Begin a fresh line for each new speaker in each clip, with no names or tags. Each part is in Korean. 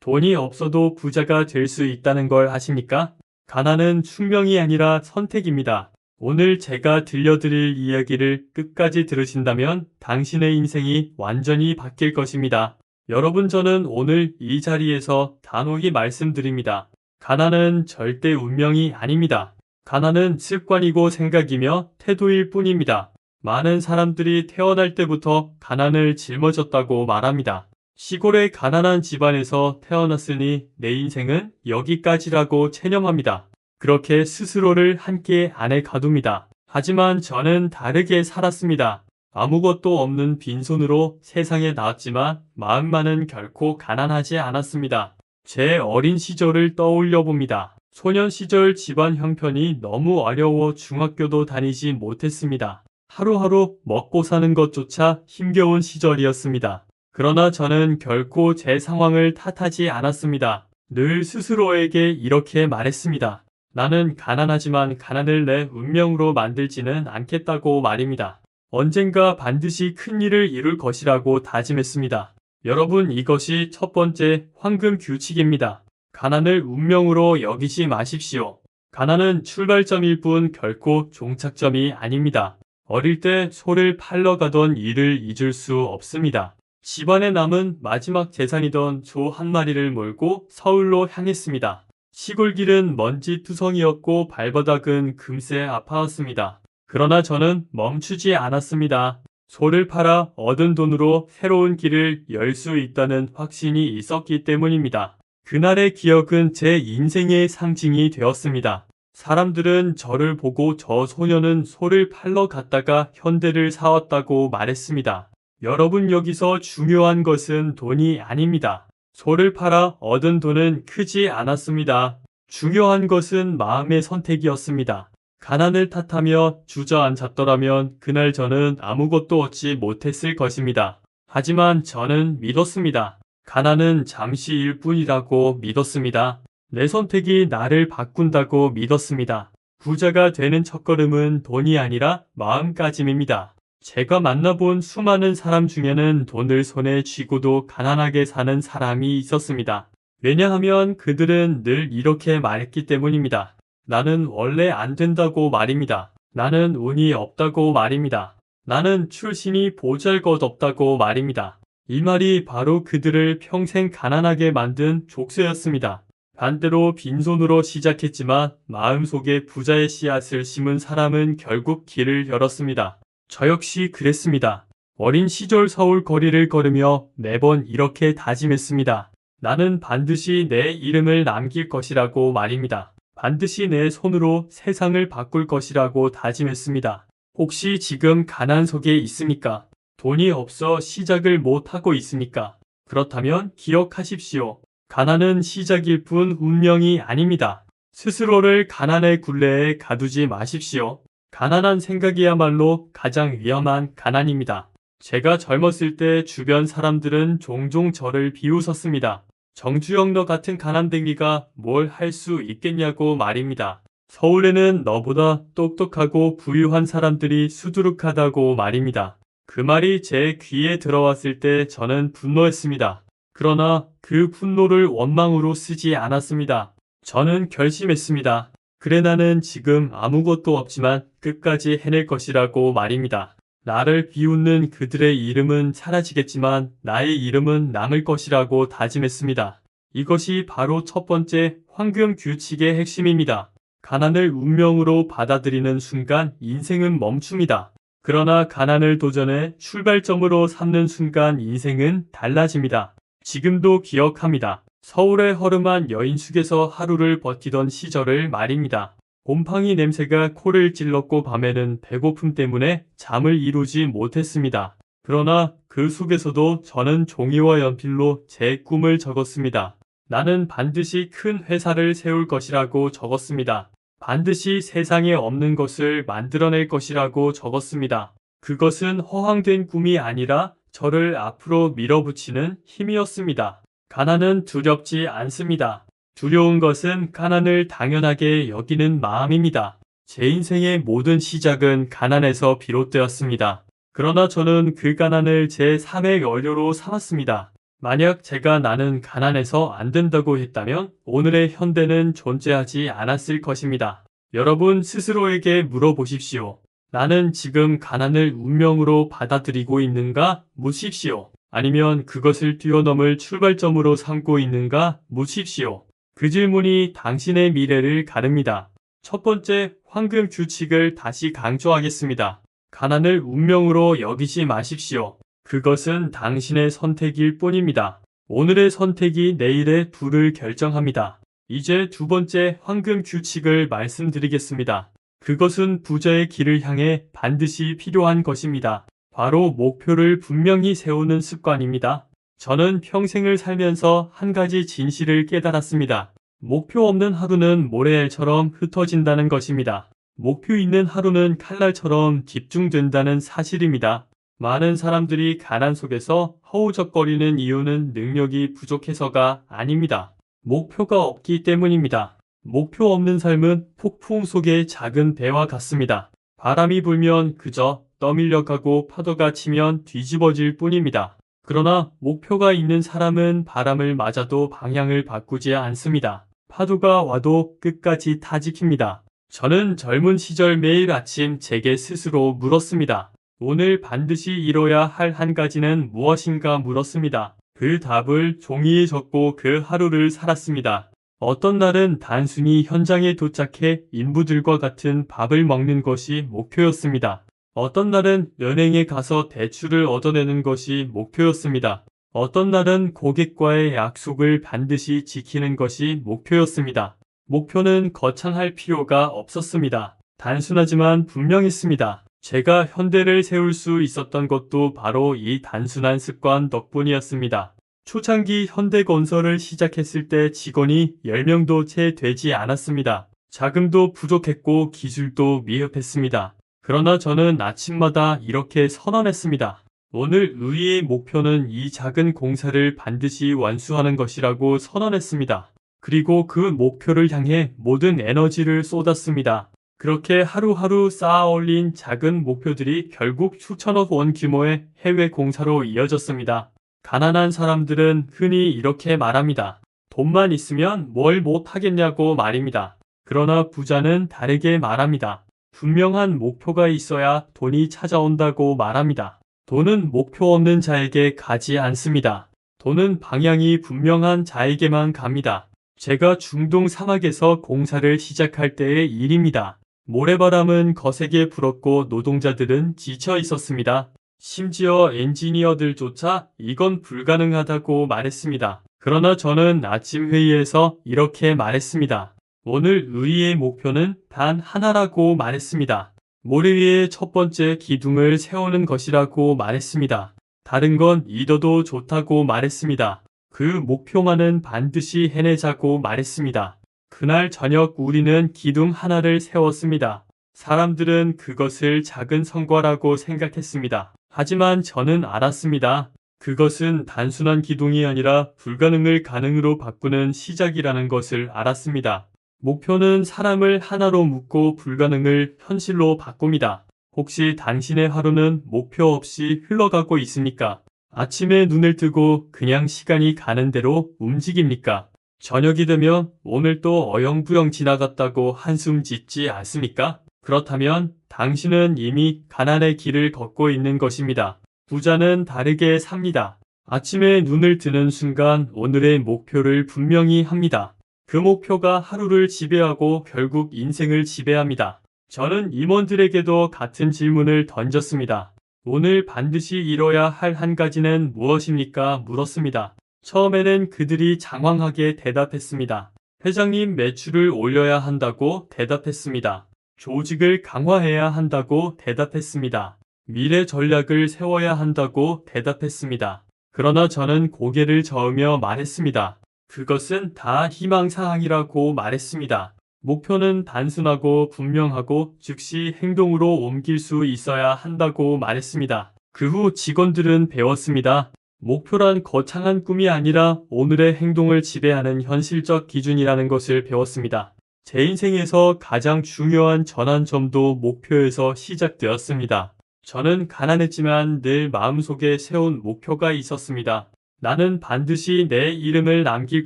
돈이 없어도 부자가 될 수 있다는 걸 아십니까? 가난은 숙명이 아니라 선택입니다. 오늘 제가 들려드릴 이야기를 끝까지 들으신다면 당신의 인생이 완전히 바뀔 것입니다. 여러분, 저는 오늘 이 자리에서 단호히 말씀드립니다. 가난은 절대 운명이 아닙니다. 가난은 습관이고 생각이며 태도일 뿐입니다. 많은 사람들이 태어날 때부터 가난을 짊어졌다고 말합니다. 시골의 가난한 집안에서 태어났으니 내 인생은 여기까지라고 체념합니다. 그렇게 스스로를 한계 안에 가둡니다. 하지만 저는 다르게 살았습니다. 아무것도 없는 빈손으로 세상에 나왔지만 마음만은 결코 가난하지 않았습니다. 제 어린 시절을 떠올려 봅니다. 소년 시절 집안 형편이 너무 어려워 중학교도 다니지 못했습니다. 하루하루 먹고 사는 것조차 힘겨운 시절이었습니다. 그러나 저는 결코 제 상황을 탓하지 않았습니다. 늘 스스로에게 이렇게 말했습니다. 나는 가난하지만 가난을 내 운명으로 만들지는 않겠다고 말입니다. 언젠가 반드시 큰 일을 이룰 것이라고 다짐했습니다. 여러분, 이것이 첫 번째 황금 규칙입니다. 가난을 운명으로 여기지 마십시오. 가난은 출발점일 뿐 결코 종착점이 아닙니다. 어릴 때 소를 팔러 가던 일을 잊을 수 없습니다. 집안에 남은 마지막 재산이던 소 한 마리를 몰고 서울로 향했습니다. 시골길은 먼지투성이었고 발바닥은 금세 아파왔습니다. 그러나 저는 멈추지 않았습니다. 소를 팔아 얻은 돈으로 새로운 길을 열 수 있다는 확신이 있었기 때문입니다. 그날의 기억은 제 인생의 상징이 되었습니다. 사람들은 저를 보고 저 소녀는 소를 팔러 갔다가 현대를 사왔다고 말했습니다. 여러분, 여기서 중요한 것은 돈이 아닙니다. 소를 팔아 얻은 돈은 크지 않았습니다. 중요한 것은 마음의 선택이었습니다. 가난을 탓하며 주저앉았더라면 그날 저는 아무것도 얻지 못했을 것입니다. 하지만 저는 믿었습니다. 가난은 잠시일 뿐이라고 믿었습니다. 내 선택이 나를 바꾼다고 믿었습니다. 부자가 되는 첫걸음은 돈이 아니라 마음가짐입니다. 제가 만나본 수많은 사람 중에는 돈을 손에 쥐고도 가난하게 사는 사람이 있었습니다. 왜냐하면 그들은 늘 이렇게 말했기 때문입니다. 나는 원래 안 된다고 말입니다. 나는 운이 없다고 말입니다. 나는 출신이 보잘것없다고 말입니다. 이 말이 바로 그들을 평생 가난하게 만든 족쇄였습니다. 반대로 빈손으로 시작했지만 마음속에 부자의 씨앗을 심은 사람은 결국 길을 열었습니다. 저 역시 그랬습니다. 어린 시절 서울 거리를 걸으며 매번 이렇게 다짐했습니다. 나는 반드시 내 이름을 남길 것이라고 말입니다. 반드시 내 손으로 세상을 바꿀 것이라고 다짐했습니다. 혹시 지금 가난 속에 있습니까? 돈이 없어 시작을 못하고 있습니까? 그렇다면 기억하십시오. 가난은 시작일 뿐 운명이 아닙니다. 스스로를 가난의 굴레에 가두지 마십시오. 가난한 생각이야말로 가장 위험한 가난입니다. 제가 젊었을 때 주변 사람들은 종종 저를 비웃었습니다. 정주영, 너 같은 가난뱅이가 뭘 할 수 있겠냐고 말입니다. 서울에는 너보다 똑똑하고 부유한 사람들이 수두룩하다고 말입니다. 그 말이 제 귀에 들어왔을 때 저는 분노했습니다. 그러나 그 분노를 원망으로 쓰지 않았습니다. 저는 결심했습니다. 그래, 나는 지금 아무것도 없지만 끝까지 해낼 것이라고 말입니다. 나를 비웃는 그들의 이름은 사라지겠지만 나의 이름은 남을 것이라고 다짐했습니다. 이것이 바로 첫 번째 황금 규칙의 핵심입니다. 가난을 운명으로 받아들이는 순간 인생은 멈춥니다. 그러나 가난을 도전의 출발점으로 삼는 순간 인생은 달라집니다. 지금도 기억합니다. 서울의 허름한 여인숙에서 하루를 버티던 시절을 말입니다. 곰팡이 냄새가 코를 찔렀고 밤에는 배고픔 때문에 잠을 이루지 못했습니다. 그러나 그 속에서도 저는 종이와 연필로 제 꿈을 적었습니다. 나는 반드시 큰 회사를 세울 것이라고 적었습니다. 반드시 세상에 없는 것을 만들어낼 것이라고 적었습니다. 그것은 허황된 꿈이 아니라 저를 앞으로 밀어붙이는 힘이었습니다. 가난은 두렵지 않습니다. 두려운 것은 가난을 당연하게 여기는 마음입니다. 제 인생의 모든 시작은 가난에서 비롯되었습니다. 그러나 저는 그 가난을 제 삶의 연료로 삼았습니다. 만약 제가 나는 가난해서 안 된다고 했다면 오늘의 현대는 존재하지 않았을 것입니다. 여러분 스스로에게 물어보십시오. 나는 지금 가난을 운명으로 받아들이고 있는가? 묻십시오. 아니면 그것을 뛰어넘을 출발점으로 삼고 있는가? 묻십시오. 그 질문이 당신의 미래를 가릅니다. 첫 번째, 황금 규칙을 다시 강조하겠습니다. 가난을 운명으로 여기지 마십시오. 그것은 당신의 선택일 뿐입니다. 오늘의 선택이 내일의 부를 결정합니다. 이제 두 번째 황금 규칙을 말씀드리겠습니다. 그것은 부자의 길을 향해 반드시 필요한 것입니다. 바로 목표를 분명히 세우는 습관입니다. 저는 평생을 살면서 한 가지 진실을 깨달았습니다. 목표 없는 하루는 모래알처럼 흩어진다는 것입니다. 목표 있는 하루는 칼날처럼 집중된다는 사실입니다. 많은 사람들이 가난 속에서 허우적거리는 이유는 능력이 부족해서가 아닙니다. 목표가 없기 때문입니다. 목표 없는 삶은 폭풍 속의 작은 배와 같습니다. 바람이 불면 그저 떠밀려가고 파도가 치면 뒤집어질 뿐입니다. 그러나 목표가 있는 사람은 바람을 맞아도 방향을 바꾸지 않습니다. 파도가 와도 끝까지 타지킵니다. 저는 젊은 시절 매일 아침 제게 스스로 물었습니다. 오늘 반드시 이뤄야 할 한 가지는 무엇인가 물었습니다. 그 답을 종이에 적고 그 하루를 살았습니다. 어떤 날은 단순히 현장에 도착해 인부들과 같은 밥을 먹는 것이 목표였습니다. 어떤 날은 은행에 가서 대출을 얻어내는 것이 목표였습니다. 어떤 날은 고객과의 약속을 반드시 지키는 것이 목표였습니다. 목표는 거창할 필요가 없었습니다. 단순하지만 분명했습니다. 제가 현대를 세울 수 있었던 것도 바로 이 단순한 습관 덕분이었습니다. 초창기 현대건설을 시작했을 때 직원이 10명도 채 되지 않았습니다. 자금도 부족했고 기술도 미흡했습니다. 그러나 저는 아침마다 이렇게 선언했습니다. 오늘 우리의 목표는 이 작은 공사를 반드시 완수하는 것이라고 선언했습니다. 그리고 그 목표를 향해 모든 에너지를 쏟았습니다. 그렇게 하루하루 쌓아 올린 작은 목표들이 결국 수천억 원 규모의 해외 공사로 이어졌습니다. 가난한 사람들은 흔히 이렇게 말합니다. 돈만 있으면 뭘 못하겠냐고 말입니다. 그러나 부자는 다르게 말합니다. 분명한 목표가 있어야 돈이 찾아온다고 말합니다. 돈은 목표 없는 자에게 가지 않습니다. 돈은 방향이 분명한 자에게만 갑니다. 제가 중동 사막에서 공사를 시작할 때의 일입니다. 모래바람은 거세게 불었고 노동자들은 지쳐 있었습니다. 심지어 엔지니어들조차 이건 불가능하다고 말했습니다. 그러나 저는 아침 회의에서 이렇게 말했습니다. 오늘 우리의 목표는 단 하나라고 말했습니다. 모래 위에 첫 번째 기둥을 세우는 것이라고 말했습니다. 다른 건 잊어도 좋다고 말했습니다. 그 목표만은 반드시 해내자고 말했습니다. 그날 저녁 우리는 기둥 하나를 세웠습니다. 사람들은 그것을 작은 성과라고 생각했습니다. 하지만 저는 알았습니다. 그것은 단순한 기둥이 아니라 불가능을 가능으로 바꾸는 시작이라는 것을 알았습니다. 목표는 사람을 하나로 묶고 불가능을 현실로 바꿉니다. 혹시 당신의 하루는 목표 없이 흘러가고 있습니까? 아침에 눈을 뜨고 그냥 시간이 가는 대로 움직입니까? 저녁이 되면 오늘 또 어영부영 지나갔다고 한숨 짓지 않습니까? 그렇다면 당신은 이미 가난의 길을 걷고 있는 것입니다. 부자는 다르게 삽니다. 아침에 눈을 뜨는 순간 오늘의 목표를 분명히 합니다. 그 목표가 하루를 지배하고 결국 인생을 지배합니다. 저는 임원들에게도 같은 질문을 던졌습니다. 오늘 반드시 이뤄야 할 한 가지는 무엇입니까? 물었습니다. 처음에는 그들이 장황하게 대답했습니다. 회장님 매출을 올려야 한다고 대답했습니다. 조직을 강화해야 한다고 대답했습니다. 미래 전략을 세워야 한다고 대답했습니다. 그러나 저는 고개를 저으며 말했습니다. 그것은 다 희망사항이라고 말했습니다. 목표는 단순하고 분명하고 즉시 행동으로 옮길 수 있어야 한다고 말했습니다. 그 후 직원들은 배웠습니다. 목표란 거창한 꿈이 아니라 오늘의 행동을 지배하는 현실적 기준이라는 것을 배웠습니다. 제 인생에서 가장 중요한 전환점도 목표에서 시작되었습니다. 저는 가난했지만 늘 마음속에 세운 목표가 있었습니다. 나는 반드시 내 이름을 남길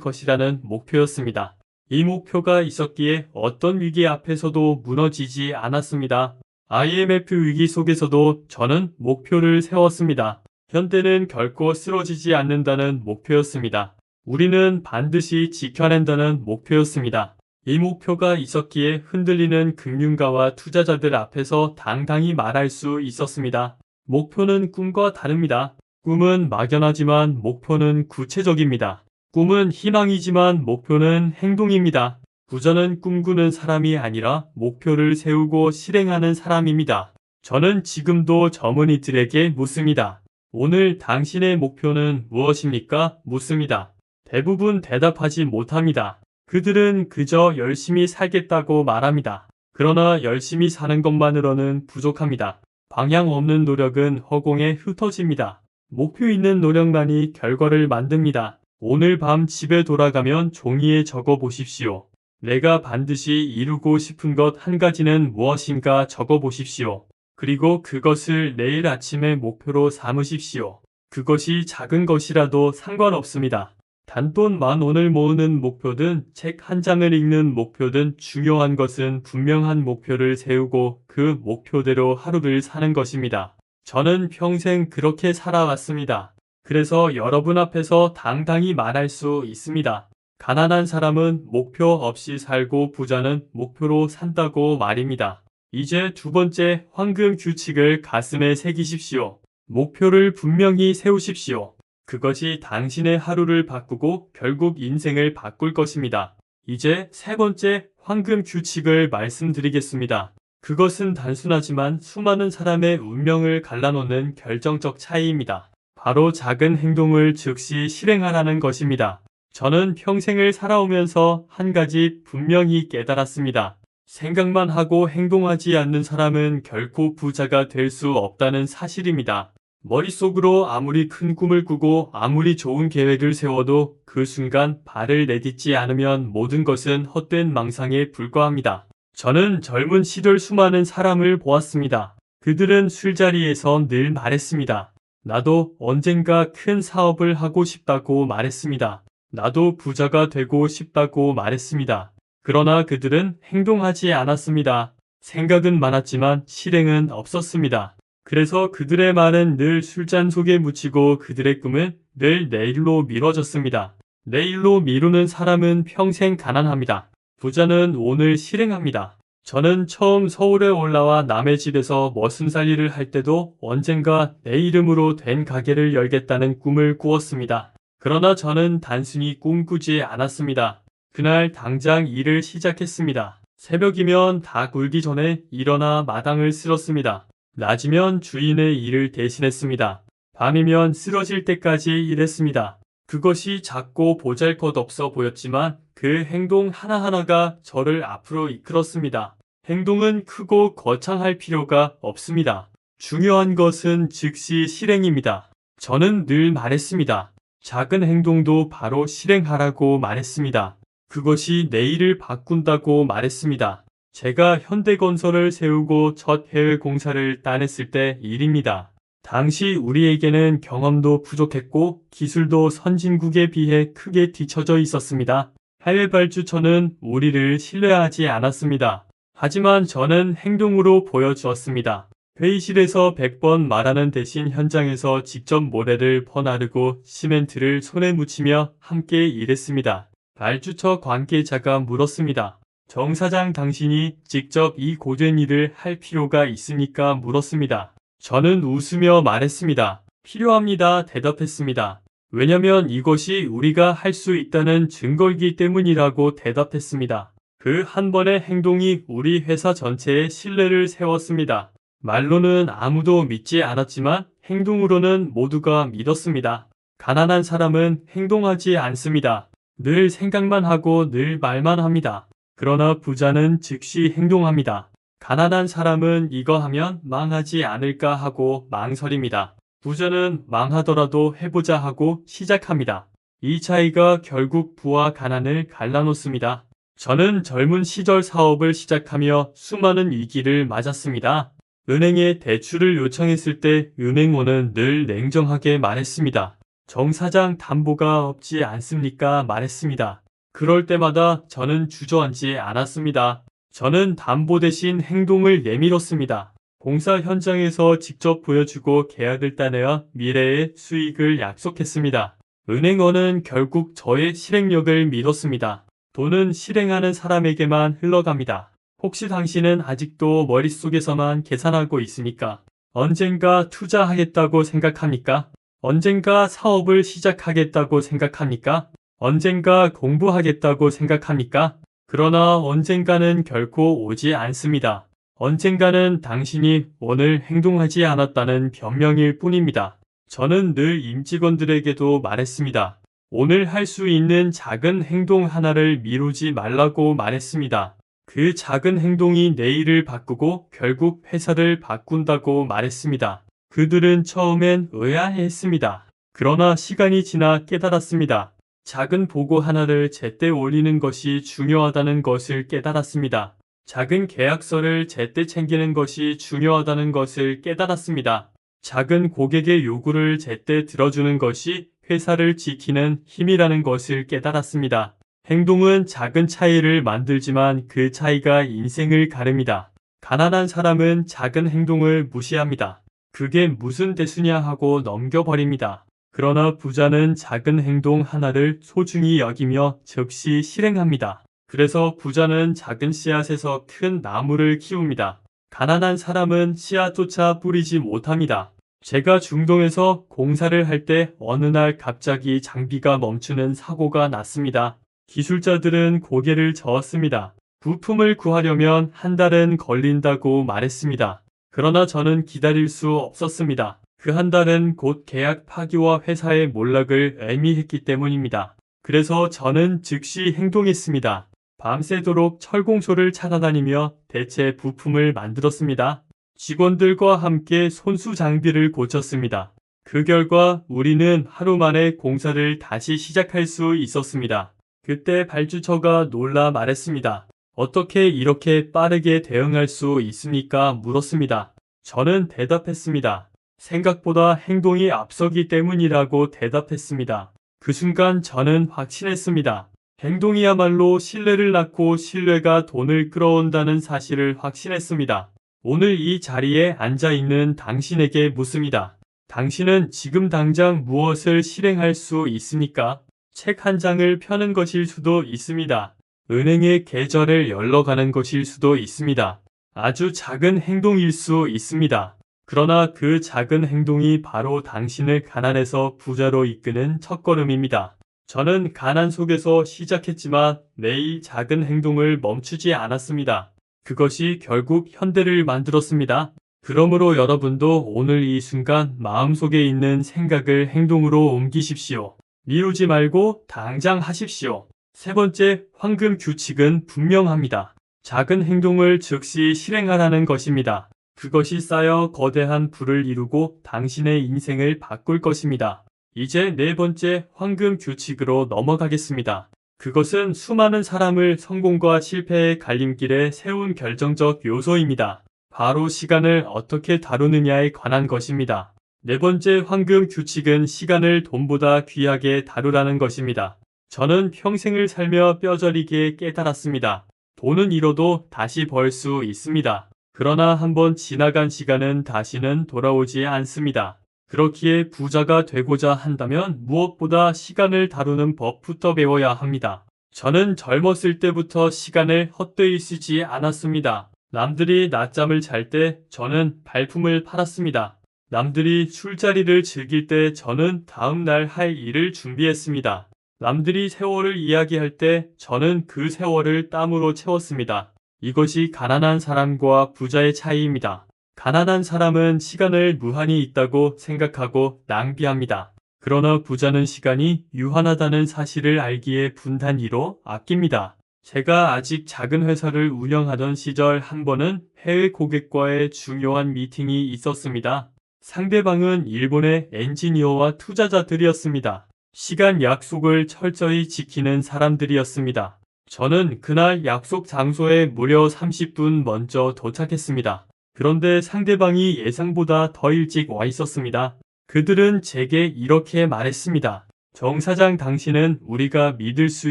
것이라는 목표였습니다. 이 목표가 있었기에 어떤 위기 앞에서도 무너지지 않았습니다. IMF 위기 속에서도 저는 목표를 세웠습니다. 현대는 결코 쓰러지지 않는다는 목표였습니다. 우리는 반드시 지켜낸다는 목표였습니다. 이 목표가 있었기에 흔들리는 금융가와 투자자들 앞에서 당당히 말할 수 있었습니다. 목표는 꿈과 다릅니다. 꿈은 막연하지만 목표는 구체적입니다. 꿈은 희망이지만 목표는 행동입니다. 부자는 꿈꾸는 사람이 아니라 목표를 세우고 실행하는 사람입니다. 저는 지금도 젊은이들에게 묻습니다. 오늘 당신의 목표는 무엇입니까? 묻습니다. 대부분 대답하지 못합니다. 그들은 그저 열심히 살겠다고 말합니다. 그러나 열심히 사는 것만으로는 부족합니다. 방향 없는 노력은 허공에 흩어집니다. 목표 있는 노력만이 결과를 만듭니다. 오늘 밤 집에 돌아가면 종이에 적어 보십시오. 내가 반드시 이루고 싶은 것 한 가지는 무엇인가 적어 보십시오. 그리고 그것을 내일 아침의 목표로 삼으십시오. 그것이 작은 것이라도 상관없습니다. 단돈만 원을 모으는 목표든 책 한 장을 읽는 목표든 중요한 것은 분명한 목표를 세우고 그 목표대로 하루를 사는 것입니다. 저는 평생 그렇게 살아왔습니다. 그래서 여러분 앞에서 당당히 말할 수 있습니다. 가난한 사람은 목표 없이 살고 부자는 목표로 산다고 말입니다. 이제 두 번째 황금 규칙을 가슴에 새기십시오. 목표를 분명히 세우십시오. 그것이 당신의 하루를 바꾸고 결국 인생을 바꿀 것입니다. 이제 세 번째 황금 규칙을 말씀드리겠습니다. 그것은 단순하지만 수많은 사람의 운명을 갈라놓는 결정적 차이입니다. 바로 작은 행동을 즉시 실행하라는 것입니다. 저는 평생을 살아오면서 한 가지 분명히 깨달았습니다. 생각만 하고 행동하지 않는 사람은 결코 부자가 될 수 없다는 사실입니다. 머릿속으로 아무리 큰 꿈을 꾸고 아무리 좋은 계획을 세워도 그 순간 발을 내딛지 않으면 모든 것은 헛된 망상에 불과합니다. 저는 젊은 시절 수많은 사람을 보았습니다. 그들은 술자리에서 늘 말했습니다. 나도 언젠가 큰 사업을 하고 싶다고 말했습니다. 나도 부자가 되고 싶다고 말했습니다. 그러나 그들은 행동하지 않았습니다. 생각은 많았지만 실행은 없었습니다. 그래서 그들의 말은 늘 술잔 속에 묻히고 그들의 꿈은 늘 내일로 미뤄졌습니다. 내일로 미루는 사람은 평생 가난합니다. 부자는 오늘 실행합니다. 저는 처음 서울에 올라와 남의 집에서 머슴살이를 할 때도 언젠가 내 이름으로 된 가게를 열겠다는 꿈을 꾸었습니다. 그러나 저는 단순히 꿈꾸지 않았습니다. 그날 당장 일을 시작했습니다. 새벽이면 닭 울기 전에 일어나 마당을 쓸었습니다. 낮이면 주인의 일을 대신했습니다. 밤이면 쓰러질 때까지 일했습니다. 그것이 작고 보잘것없어 보였지만 그 행동 하나하나가 저를 앞으로 이끌었습니다. 행동은 크고 거창할 필요가 없습니다. 중요한 것은 즉시 실행입니다. 저는 늘 말했습니다. 작은 행동도 바로 실행하라고 말했습니다. 그것이 내일을 바꾼다고 말했습니다. 제가 현대건설을 세우고 첫 해외 공사를 따냈을 때 일입니다. 당시 우리에게는 경험도 부족했고 기술도 선진국에 비해 크게 뒤처져 있었습니다. 해외 발주처는 우리를 신뢰하지 않았습니다. 하지만 저는 행동으로 보여주었습니다. 회의실에서 100번 말하는 대신 현장에서 직접 모래를 퍼나르고 시멘트를 손에 묻히며 함께 일했습니다. 발주처 관계자가 물었습니다. 정 사장 당신이 직접 이 고된 일을 할 필요가 있습니까? 물었습니다. 저는 웃으며 말했습니다. 필요합니다. 대답했습니다. 왜냐면 이것이 우리가 할 수 있다는 증거이기 때문이라고 대답했습니다. 그 한 번의 행동이 우리 회사 전체에 신뢰를 세웠습니다. 말로는 아무도 믿지 않았지만 행동으로는 모두가 믿었습니다. 가난한 사람은 행동하지 않습니다. 늘 생각만 하고 늘 말만 합니다. 그러나 부자는 즉시 행동합니다. 가난한 사람은 이거 하면 망하지 않을까 하고 망설입니다. 부자는 망하더라도 해보자 하고 시작합니다. 이 차이가 결국 부와 가난을 갈라놓습니다. 저는 젊은 시절 사업을 시작하며 수많은 위기를 맞았습니다. 은행에 대출을 요청했을 때 은행원은 늘 냉정하게 말했습니다. 정 사장 담보가 없지 않습니까? 말했습니다. 그럴 때마다 저는 주저앉지 않았습니다. 저는 담보 대신 행동을 내밀었습니다. 공사 현장에서 직접 보여주고 계약을 따내어 미래의 수익을 약속했습니다. 은행원은 결국 저의 실행력을 믿었습니다. 돈은 실행하는 사람에게만 흘러갑니다. 혹시 당신은 아직도 머릿속에서만 계산하고 있습니까? 언젠가 투자하겠다고 생각합니까? 언젠가 사업을 시작하겠다고 생각합니까? 언젠가 공부하겠다고 생각합니까? 그러나 언젠가는 결코 오지 않습니다. 언젠가는 당신이 오늘 행동하지 않았다는 변명일 뿐입니다. 저는 늘 임직원들에게도 말했습니다. 오늘 할 수 있는 작은 행동 하나를 미루지 말라고 말했습니다. 그 작은 행동이 내일을 바꾸고 결국 회사를 바꾼다고 말했습니다. 그들은 처음엔 의아해했습니다. 그러나 시간이 지나 깨달았습니다. 작은 보고 하나를 제때 올리는 것이 중요하다는 것을 깨달았습니다. 작은 계약서를 제때 챙기는 것이 중요하다는 것을 깨달았습니다. 작은 고객의 요구를 제때 들어주는 것이 회사를 지키는 힘이라는 것을 깨달았습니다. 행동은 작은 차이를 만들지만 그 차이가 인생을 가릅니다. 가난한 사람은 작은 행동을 무시합니다. 그게 무슨 대수냐 하고 넘겨버립니다. 그러나 부자는 작은 행동 하나를 소중히 여기며 즉시 실행합니다. 그래서 부자는 작은 씨앗에서 큰 나무를 키웁니다. 가난한 사람은 씨앗조차 뿌리지 못합니다. 제가 중동에서 공사를 할 때 어느 날 갑자기 장비가 멈추는 사고가 났습니다. 기술자들은 고개를 저었습니다. 부품을 구하려면 한 달은 걸린다고 말했습니다. 그러나 저는 기다릴 수 없었습니다. 그 한 달은 곧 계약 파기와 회사의 몰락을 의미했기 때문입니다. 그래서 저는 즉시 행동했습니다. 밤새도록 철공소를 찾아다니며 대체 부품을 만들었습니다. 직원들과 함께 손수 장비를 고쳤습니다. 그 결과 우리는 하루 만에 공사를 다시 시작할 수 있었습니다. 그때 발주처가 놀라 말했습니다. 어떻게 이렇게 빠르게 대응할 수 있습니까? 물었습니다. 저는 대답했습니다. 생각보다 행동이 앞서기 때문이라고 대답했습니다. 그 순간 저는 확신했습니다. 행동이야말로 신뢰를 낳고 신뢰가 돈을 끌어온다는 사실을 확신했습니다. 오늘 이 자리에 앉아있는 당신에게 묻습니다. 당신은 지금 당장 무엇을 실행할 수 있습니까? 책 한 장을 펴는 것일 수도 있습니다. 은행의 계좌를 열러가는 것일 수도 있습니다. 아주 작은 행동일 수 있습니다. 그러나 그 작은 행동이 바로 당신을 가난에서 부자로 이끄는 첫걸음입니다. 저는 가난 속에서 시작했지만 매일 작은 행동을 멈추지 않았습니다. 그것이 결국 현대를 만들었습니다. 그러므로 여러분도 오늘 이 순간 마음속에 있는 생각을 행동으로 옮기십시오. 미루지 말고 당장 하십시오. 세 번째, 황금 규칙은 분명합니다. 작은 행동을 즉시 실행하라는 것입니다. 그것이 쌓여 거대한 부를 이루고 당신의 인생을 바꿀 것입니다. 이제 네 번째 황금 규칙으로 넘어가겠습니다. 그것은 수많은 사람을 성공과 실패의 갈림길에 세운 결정적 요소입니다. 바로 시간을 어떻게 다루느냐에 관한 것입니다. 네 번째 황금 규칙은 시간을 돈보다 귀하게 다루라는 것입니다. 저는 평생을 살며 뼈저리게 깨달았습니다. 돈은 잃어도 다시 벌 수 있습니다. 그러나 한번 지나간 시간은 다시는 돌아오지 않습니다. 그렇기에 부자가 되고자 한다면 무엇보다 시간을 다루는 법부터 배워야 합니다. 저는 젊었을 때부터 시간을 헛되이 쓰지 않았습니다. 남들이 낮잠을 잘 때 저는 발품을 팔았습니다. 남들이 술자리를 즐길 때 저는 다음 날 할 일을 준비했습니다. 남들이 세월을 이야기할 때 저는 그 세월을 땀으로 채웠습니다. 이것이 가난한 사람과 부자의 차이입니다. 가난한 사람은 시간을 무한히 있다고 생각하고 낭비합니다. 그러나 부자는 시간이 유한하다는 사실을 알기에 분단위로 아낍니다. 제가 아직 작은 회사를 운영하던 시절 한 번은 해외 고객과의 중요한 미팅이 있었습니다. 상대방은 일본의 엔지니어와 투자자들이었습니다. 시간 약속을 철저히 지키는 사람들이었습니다. 저는 그날 약속 장소에 무려 30분 먼저 도착했습니다. 그런데 상대방이 예상보다 더 일찍 와 있었습니다. 그들은 제게 이렇게 말했습니다. 정 사장, 당신은 우리가 믿을 수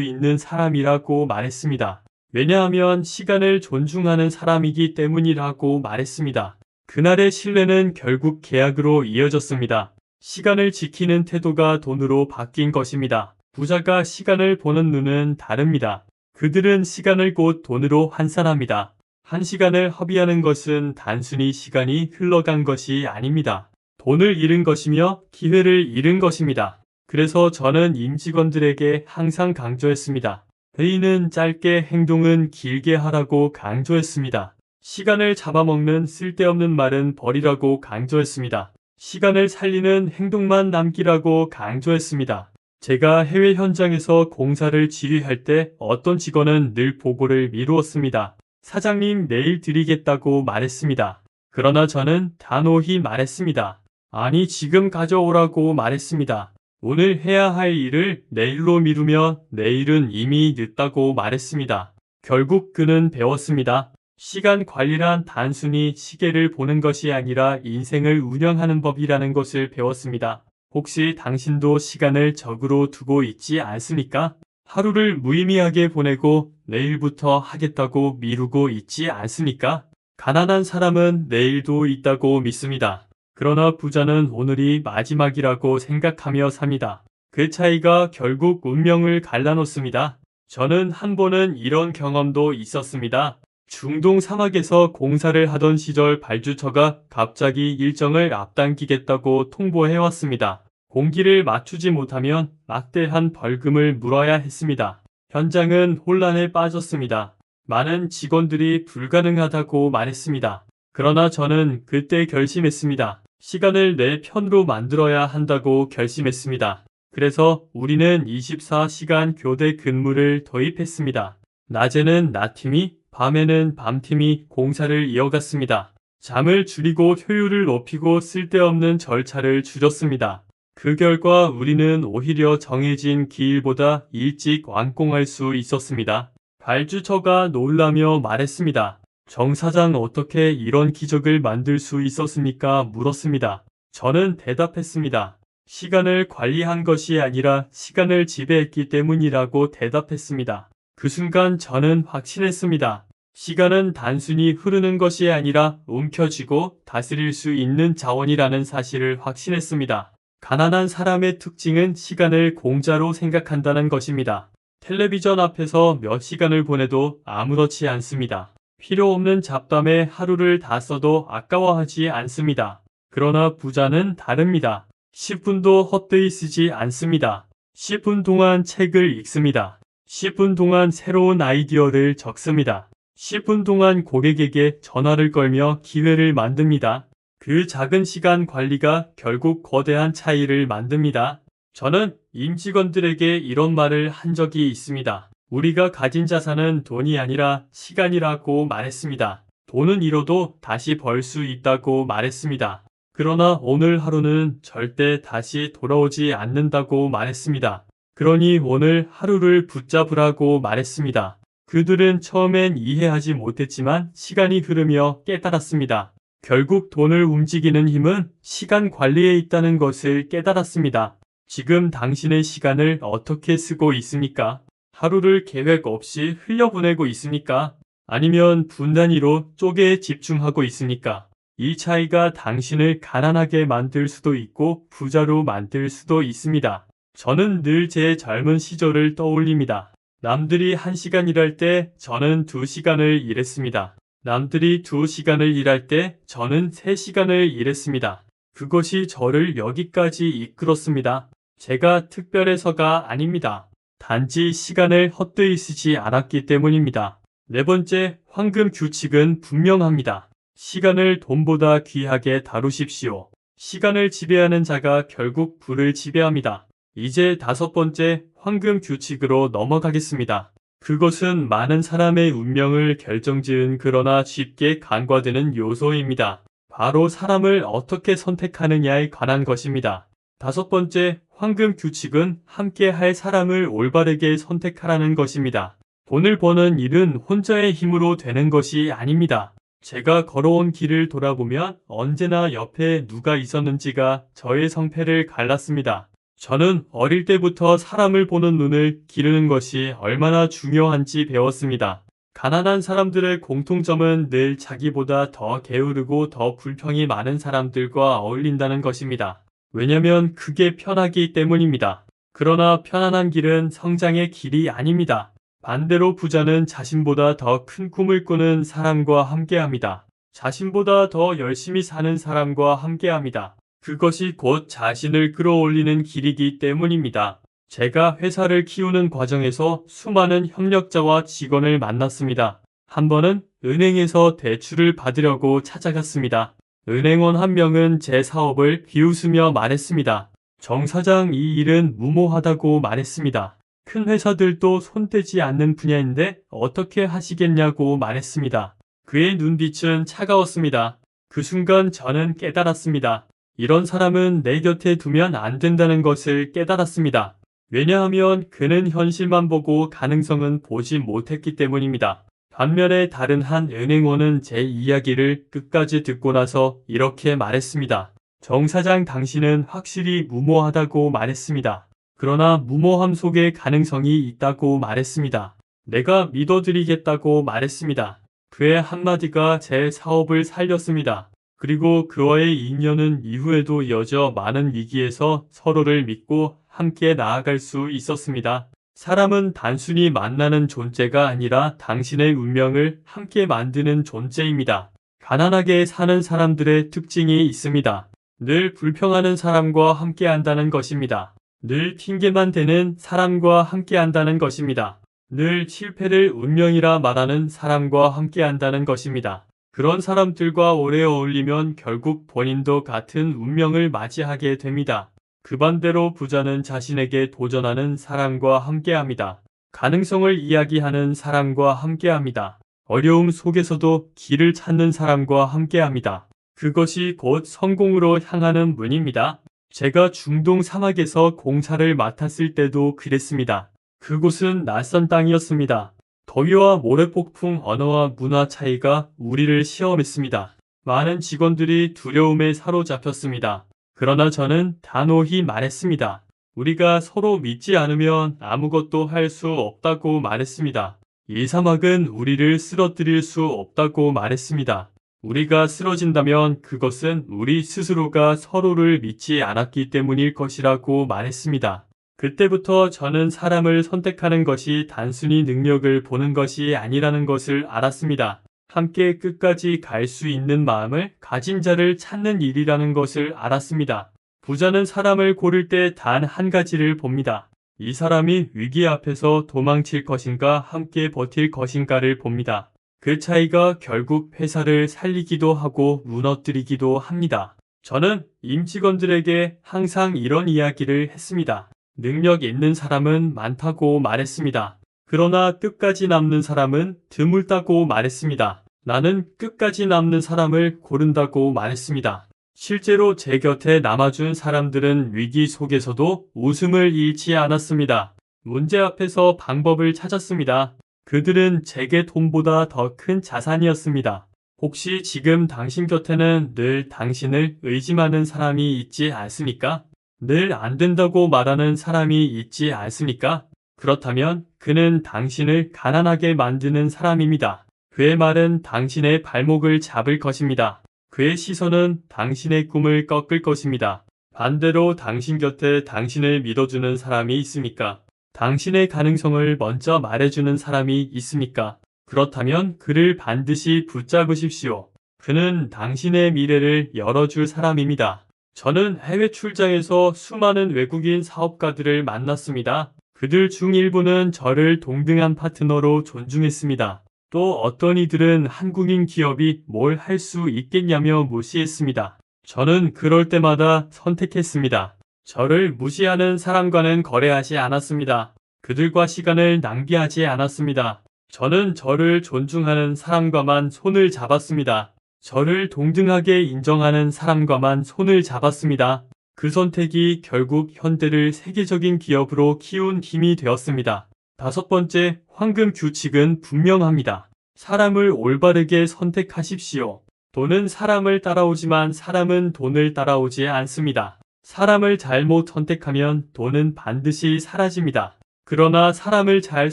있는 사람이라고 말했습니다. 왜냐하면 시간을 존중하는 사람이기 때문이라고 말했습니다. 그날의 신뢰는 결국 계약으로 이어졌습니다. 시간을 지키는 태도가 돈으로 바뀐 것입니다. 부자가 시간을 보는 눈은 다릅니다. 그들은 시간을 곧 돈으로 환산합니다. 한 시간을 허비하는 것은 단순히 시간이 흘러간 것이 아닙니다. 돈을 잃은 것이며 기회를 잃은 것입니다. 그래서 저는 임직원들에게 항상 강조했습니다. 회의는 짧게, 행동은 길게 하라고 강조했습니다. 시간을 잡아먹는 쓸데없는 말은 버리라고 강조했습니다. 시간을 살리는 행동만 남기라고 강조했습니다. 제가 해외 현장에서 공사를 지휘할 때 어떤 직원은 늘 보고를 미루었습니다. 사장님, 내일 드리겠다고 말했습니다. 그러나 저는 단호히 말했습니다. 아니, 지금 가져오라고 말했습니다. 오늘 해야 할 일을 내일로 미루며 내일은 이미 늦다고 말했습니다. 결국 그는 배웠습니다. 시간 관리란 단순히 시계를 보는 것이 아니라 인생을 운영하는 법이라는 것을 배웠습니다. 혹시 당신도 시간을 적으로 두고 있지 않습니까? 하루를 무의미하게 보내고 내일부터 하겠다고 미루고 있지 않습니까? 가난한 사람은 내일도 있다고 믿습니다. 그러나 부자는 오늘이 마지막이라고 생각하며 삽니다. 그 차이가 결국 운명을 갈라놓습니다. 저는 한 번은 이런 경험도 있었습니다. 중동 사막에서 공사를 하던 시절 발주처가 갑자기 일정을 앞당기겠다고 통보해왔습니다. 공기를 맞추지 못하면 막대한 벌금을 물어야 했습니다. 현장은 혼란에 빠졌습니다. 많은 직원들이 불가능하다고 말했습니다. 그러나 저는 그때 결심했습니다. 시간을 내 편으로 만들어야 한다고 결심했습니다. 그래서 우리는 24시간 교대 근무를 도입했습니다. 낮에는 낮팀이, 밤에는 밤팀이 공사를 이어갔습니다. 잠을 줄이고 효율을 높이고 쓸데없는 절차를 줄였습니다. 그 결과 우리는 오히려 정해진 기일보다 일찍 완공할 수 있었습니다. 발주처가 놀라며 말했습니다. 정 사장, 어떻게 이런 기적을 만들 수 있었습니까? 물었습니다. 저는 대답했습니다. 시간을 관리한 것이 아니라 시간을 지배했기 때문이라고 대답했습니다. 그 순간 저는 확신했습니다. 시간은 단순히 흐르는 것이 아니라 움켜쥐고 다스릴 수 있는 자원이라는 사실을 확신했습니다. 가난한 사람의 특징은 시간을 공짜로 생각한다는 것입니다. 텔레비전 앞에서 몇 시간을 보내도 아무렇지 않습니다. 필요 없는 잡담에 하루를 다 써도 아까워하지 않습니다. 그러나 부자는 다릅니다. 10분도 헛되이 쓰지 않습니다. 10분 동안 책을 읽습니다. 10분 동안 새로운 아이디어를 적습니다. 10분 동안 고객에게 전화를 걸며 기회를 만듭니다. 그 작은 시간 관리가 결국 거대한 차이를 만듭니다. 저는 임직원들에게 이런 말을 한 적이 있습니다. 우리가 가진 자산은 돈이 아니라 시간이라고 말했습니다. 돈은 잃어도 다시 벌 수 있다고 말했습니다. 그러나 오늘 하루는 절대 다시 돌아오지 않는다고 말했습니다. 그러니 오늘 하루를 붙잡으라고 말했습니다. 그들은 처음엔 이해하지 못했지만 시간이 흐르며 깨달았습니다. 결국 돈을 움직이는 힘은 시간 관리에 있다는 것을 깨달았습니다. 지금 당신의 시간을 어떻게 쓰고 있습니까? 하루를 계획 없이 흘려보내고 있습니까? 아니면 분단위로 쪼개 집중하고 있습니까? 이 차이가 당신을 가난하게 만들 수도 있고 부자로 만들 수도 있습니다. 저는 늘 제 젊은 시절을 떠올립니다. 남들이 1시간 일할 때 저는 2시간을 일했습니다. 남들이 2시간을 일할 때 저는 3시간을 일했습니다. 그것이 저를 여기까지 이끌었습니다. 제가 특별해서가 아닙니다. 단지 시간을 헛되이 쓰지 않았기 때문입니다. 네 번째, 황금 규칙은 분명합니다. 시간을 돈보다 귀하게 다루십시오. 시간을 지배하는 자가 결국 부를 지배합니다. 이제 5번째 황금 규칙으로 넘어가겠습니다. 그것은 많은 사람의 운명을 결정지은 그러나 쉽게 간과되는 요소입니다. 바로 사람을 어떻게 선택하느냐에 관한 것입니다. 5번째 황금 규칙은 함께 할 사람을 올바르게 선택하라는 것입니다. 돈을 버는 일은 혼자의 힘으로 되는 것이 아닙니다. 제가 걸어온 길을 돌아보면 언제나 옆에 누가 있었는지가 저의 성패를 갈랐습니다. 저는 어릴 때부터 사람을 보는 눈을 기르는 것이 얼마나 중요한지 배웠습니다. 가난한 사람들의 공통점은 늘 자기보다 더 게으르고 더 불평이 많은 사람들과 어울린다는 것입니다. 왜냐면 그게 편하기 때문입니다. 그러나 편안한 길은 성장의 길이 아닙니다. 반대로 부자는 자신보다 더 큰 꿈을 꾸는 사람과 함께합니다. 자신보다 더 열심히 사는 사람과 함께합니다. 그것이 곧 자신을 끌어올리는 길이기 때문입니다. 제가 회사를 키우는 과정에서 수많은 협력자와 직원을 만났습니다. 한 번은 은행에서 대출을 받으려고 찾아갔습니다. 은행원 한 명은 제 사업을 비웃으며 말했습니다. 정 사장, 이 일은 무모하다고 말했습니다. 큰 회사들도 손대지 않는 분야인데 어떻게 하시겠냐고 말했습니다. 그의 눈빛은 차가웠습니다. 그 순간 저는 깨달았습니다. 이런 사람은 내 곁에 두면 안 된다는 것을 깨달았습니다. 왜냐하면 그는 현실만 보고 가능성은 보지 못했기 때문입니다. 반면에 다른 한 은행원은 제 이야기를 끝까지 듣고 나서 이렇게 말했습니다. 정 사장, 당신은 확실히 무모하다고 말했습니다. 그러나 무모함 속에 가능성이 있다고 말했습니다. 내가 믿어드리겠다고 말했습니다. 그의 한마디가 제 사업을 살렸습니다. 그리고 그와의 인연은 이후에도 이어져 많은 위기에서 서로를 믿고 함께 나아갈 수 있었습니다. 사람은 단순히 만나는 존재가 아니라 당신의 운명을 함께 만드는 존재입니다. 가난하게 사는 사람들의 특징이 있습니다. 늘 불평하는 사람과 함께 한다는 것입니다. 늘 핑계만 대는 사람과 함께 한다는 것입니다. 늘 실패를 운명이라 말하는 사람과 함께 한다는 것입니다. 그런 사람들과 오래 어울리면 결국 본인도 같은 운명을 맞이하게 됩니다. 그 반대로 부자는 자신에게 도전하는 사람과 함께합니다. 가능성을 이야기하는 사람과 함께합니다. 어려움 속에서도 길을 찾는 사람과 함께합니다. 그것이 곧 성공으로 향하는 문입니다. 제가 중동 사막에서 공사를 맡았을 때도 그랬습니다. 그곳은 낯선 땅이었습니다. 더위와 모래폭풍, 언어와 문화 차이가 우리를 시험했습니다. 많은 직원들이 두려움에 사로잡혔습니다. 그러나 저는 단호히 말했습니다. 우리가 서로 믿지 않으면 아무것도 할 수 없다고 말했습니다. 이 사막은 우리를 쓰러뜨릴 수 없다고 말했습니다. 우리가 쓰러진다면 그것은 우리 스스로가 서로를 믿지 않았기 때문일 것이라고 말했습니다. 그때부터 저는 사람을 선택하는 것이 단순히 능력을 보는 것이 아니라는 것을 알았습니다. 함께 끝까지 갈 수 있는 마음을 가진 자를 찾는 일이라는 것을 알았습니다. 부자는 사람을 고를 때 단 한 가지를 봅니다. 이 사람이 위기 앞에서 도망칠 것인가 함께 버틸 것인가를 봅니다. 그 차이가 결국 회사를 살리기도 하고 무너뜨리기도 합니다. 저는 임직원들에게 항상 이런 이야기를 했습니다. 능력 있는 사람은 많다고 말했습니다. 그러나 끝까지 남는 사람은 드물다고 말했습니다. 나는 끝까지 남는 사람을 고른다고 말했습니다. 실제로 제 곁에 남아준 사람들은 위기 속에서도 웃음을 잃지 않았습니다. 문제 앞에서 방법을 찾았습니다. 그들은 제게 돈보다 더 큰 자산이었습니다. 혹시 지금 당신 곁에는 늘 당신을 의심하는 사람이 있지 않습니까? 늘 안 된다고 말하는 사람이 있지 않습니까? 그렇다면 그는 당신을 가난하게 만드는 사람입니다. 그의 말은 당신의 발목을 잡을 것입니다. 그의 시선은 당신의 꿈을 꺾을 것입니다. 반대로 당신 곁에 당신을 믿어주는 사람이 있습니까? 당신의 가능성을 먼저 말해주는 사람이 있습니까? 그렇다면 그를 반드시 붙잡으십시오. 그는 당신의 미래를 열어줄 사람입니다. 저는 해외 출장에서 수많은 외국인 사업가들을 만났습니다. 그들 중 일부는 저를 동등한 파트너로 존중했습니다. 또 어떤 이들은 한국인 기업이 뭘 할 수 있겠냐며 무시했습니다. 저는 그럴 때마다 선택했습니다. 저를 무시하는 사람과는 거래하지 않았습니다. 그들과 시간을 낭비하지 않았습니다. 저는 저를 존중하는 사람과만 손을 잡았습니다. 저를 동등하게 인정하는 사람과만 손을 잡았습니다. 그 선택이 결국 현대를 세계적인 기업으로 키운 힘이 되었습니다. 다섯 번째, 황금 규칙은 분명합니다. 사람을 올바르게 선택하십시오. 돈은 사람을 따라오지만 사람은 돈을 따라오지 않습니다. 사람을 잘못 선택하면 돈은 반드시 사라집니다. 그러나 사람을 잘